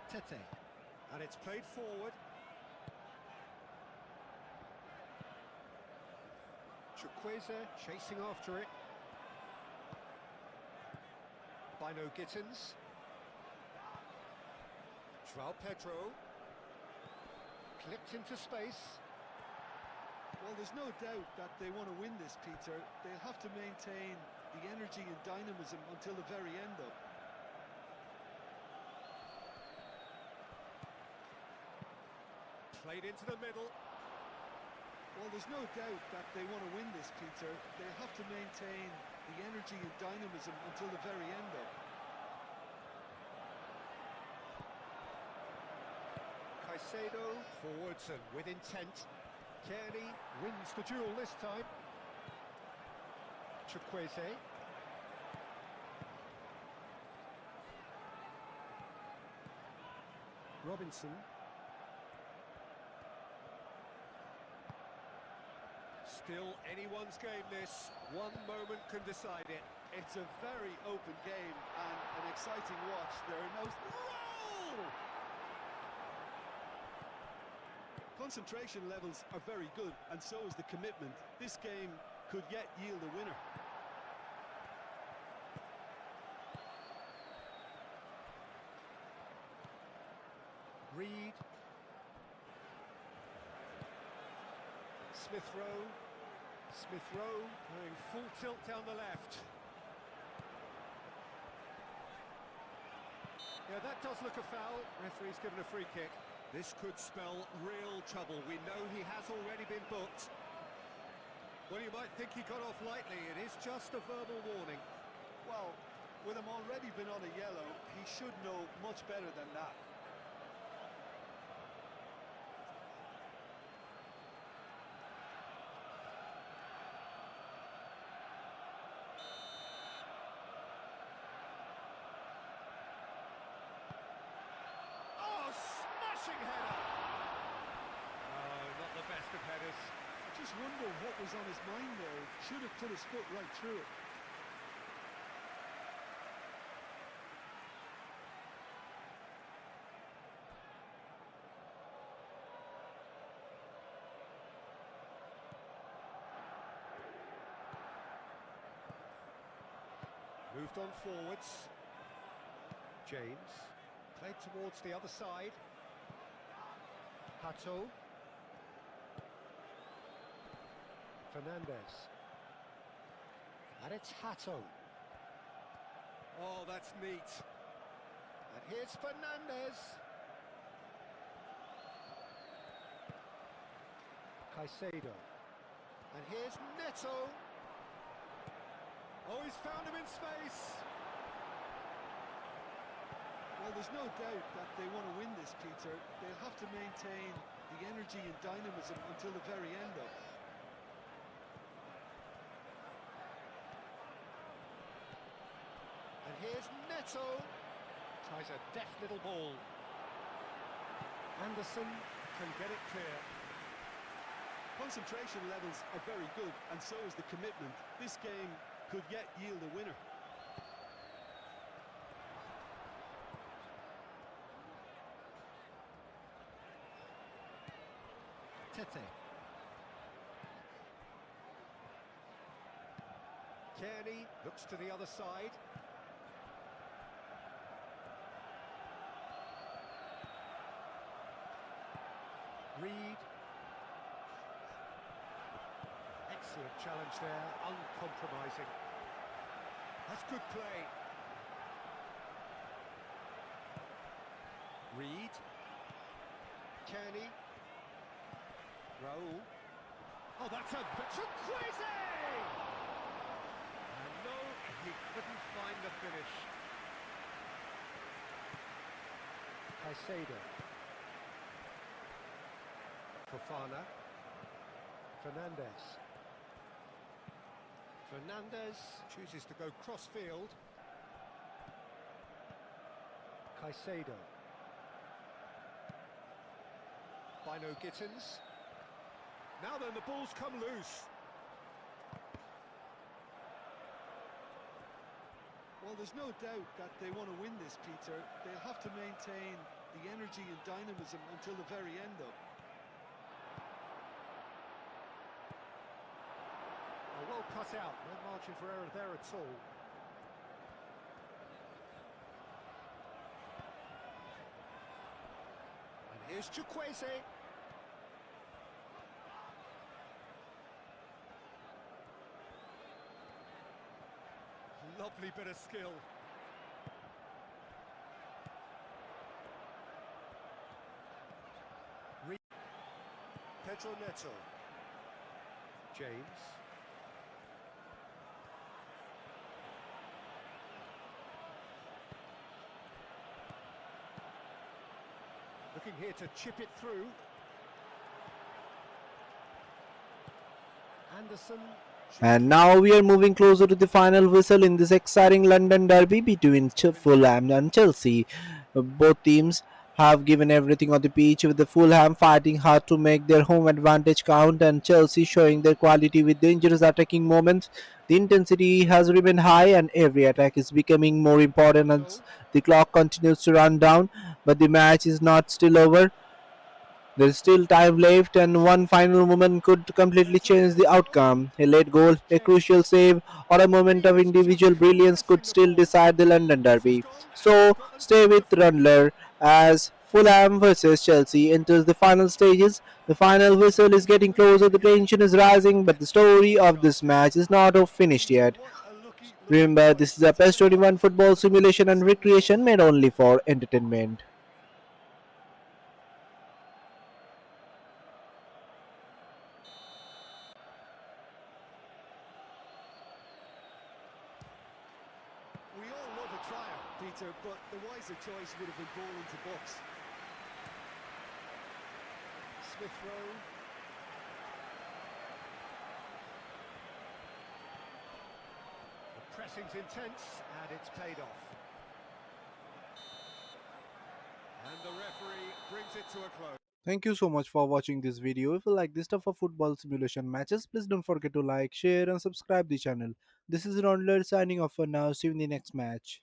Speaker 2: Tete. And it's played forward. Chukwueze chasing after it. Bino Gittins. João Pedro. Clipped into space.
Speaker 3: Well, there's no doubt that they want to win this, Peter. They'll have to maintain the energy and dynamism until the very end, though.
Speaker 2: Played into the middle.
Speaker 3: Well, there's no doubt that they want to win this, Peter. They'll have to maintain the energy and dynamism until the very end, though.
Speaker 2: Caicedo forwards and with intent. Kearney wins the duel this time. Chukwueze. Robinson. Still anyone's game this. One moment can decide it.
Speaker 3: It's a very open game and an exciting watch. There are no... Roll! Concentration levels are very good, and so is the commitment. This game could yet yield a winner.
Speaker 2: Reed. Smith Rowe. Smith Rowe going full tilt down the left. Yeah, that does look a foul. Referee's given a free kick. This could spell real trouble. We know he has already been booked. Well, you might think he got off lightly. It is just a verbal warning.
Speaker 3: Well, with him already been on a yellow, he should know much better than that. Oh, smashing header!
Speaker 2: Oh, not the best of headers.
Speaker 3: I just wonder what was on his mind there. Should have put his foot right through it.
Speaker 2: Moved on forwards. James. Played towards the other side. Hato. Fernandez. And it's Hato. Oh, that's neat. And here's Fernandez. Caicedo. And here's Neto. Oh, he's found him in space.
Speaker 3: Well, there's no doubt that they want to win this, Peter. They'll have to maintain the energy and dynamism until the very end, though.
Speaker 2: Here's Neto. Tries a deft little ball. Anderson can get it clear.
Speaker 3: Concentration levels are very good, and so is the commitment. This game could yet yield a winner.
Speaker 2: Tete. Kearney looks to the other side. Reed. Excellent challenge there, uncompromising. That's good play. Reed. Kearney. Raul. Oh, that's a... Chukwueze! And no, he couldn't find the finish. Caicedo. Fofana. Fernandez. Fernandez chooses to go cross-field. Caicedo. Bino Gittins. Now then, the ball's come loose.
Speaker 3: Well, there's no doubt that they want to win this, Peter. They'll have to maintain the energy and dynamism until the very end, though.
Speaker 2: Oh, well cut out, no margin for error there at all. And here's Chukwueze. Lovely bit of skill. Pedro Neto. James. Looking here to chip it through. Anderson.
Speaker 1: And now we are moving closer to the final whistle in this exciting London derby between Fulham and Chelsea. Both teams have given everything on the pitch, with the Fulham fighting hard to make their home advantage count and Chelsea showing their quality with dangerous attacking moments. The intensity has remained high and every attack is becoming more important as
Speaker 2: Neto.
Speaker 1: the clock continues to run down, but the match is not still over. There is still time left, and one final moment could completely
Speaker 2: Pedro
Speaker 1: change the
Speaker 2: Neto.
Speaker 1: outcome. A late goal,
Speaker 2: Here's
Speaker 1: a crucial
Speaker 2: James.
Speaker 1: save, or a moment
Speaker 2: He
Speaker 1: of
Speaker 2: is just
Speaker 1: individual brilliance could
Speaker 2: caressing the
Speaker 1: still
Speaker 2: ball.
Speaker 1: decide the London
Speaker 2: This has
Speaker 1: derby.
Speaker 2: gone, and they've
Speaker 1: So
Speaker 2: got a
Speaker 1: stay
Speaker 2: goal
Speaker 1: with
Speaker 2: to finish.
Speaker 1: Raundler as Fulham versus Chelsea enters the final stages. The final whistle is getting closer, the tension is rising, but the story of this match is not finished
Speaker 3: Peter,
Speaker 1: yet.
Speaker 3: what a looking
Speaker 1: Remember,
Speaker 3: one.
Speaker 1: this is a
Speaker 3: It's a
Speaker 1: PES
Speaker 3: bit like
Speaker 1: 21 football
Speaker 3: football
Speaker 1: simulation and
Speaker 3: seeing it
Speaker 1: recreation
Speaker 3: off.
Speaker 1: made only for entertainment.
Speaker 3: We all love a trial, Peter, but the wiser choice would have been ball into box.
Speaker 2: Smith Rowe. The pressing's intense, and it's paid off. And the referee brings it to a close.
Speaker 1: Thank you so much for watching this video. If you like this stuff of football simulation matches, please don't forget to like, share and subscribe the channel. This is Raundler signing off for now. See you in the next match.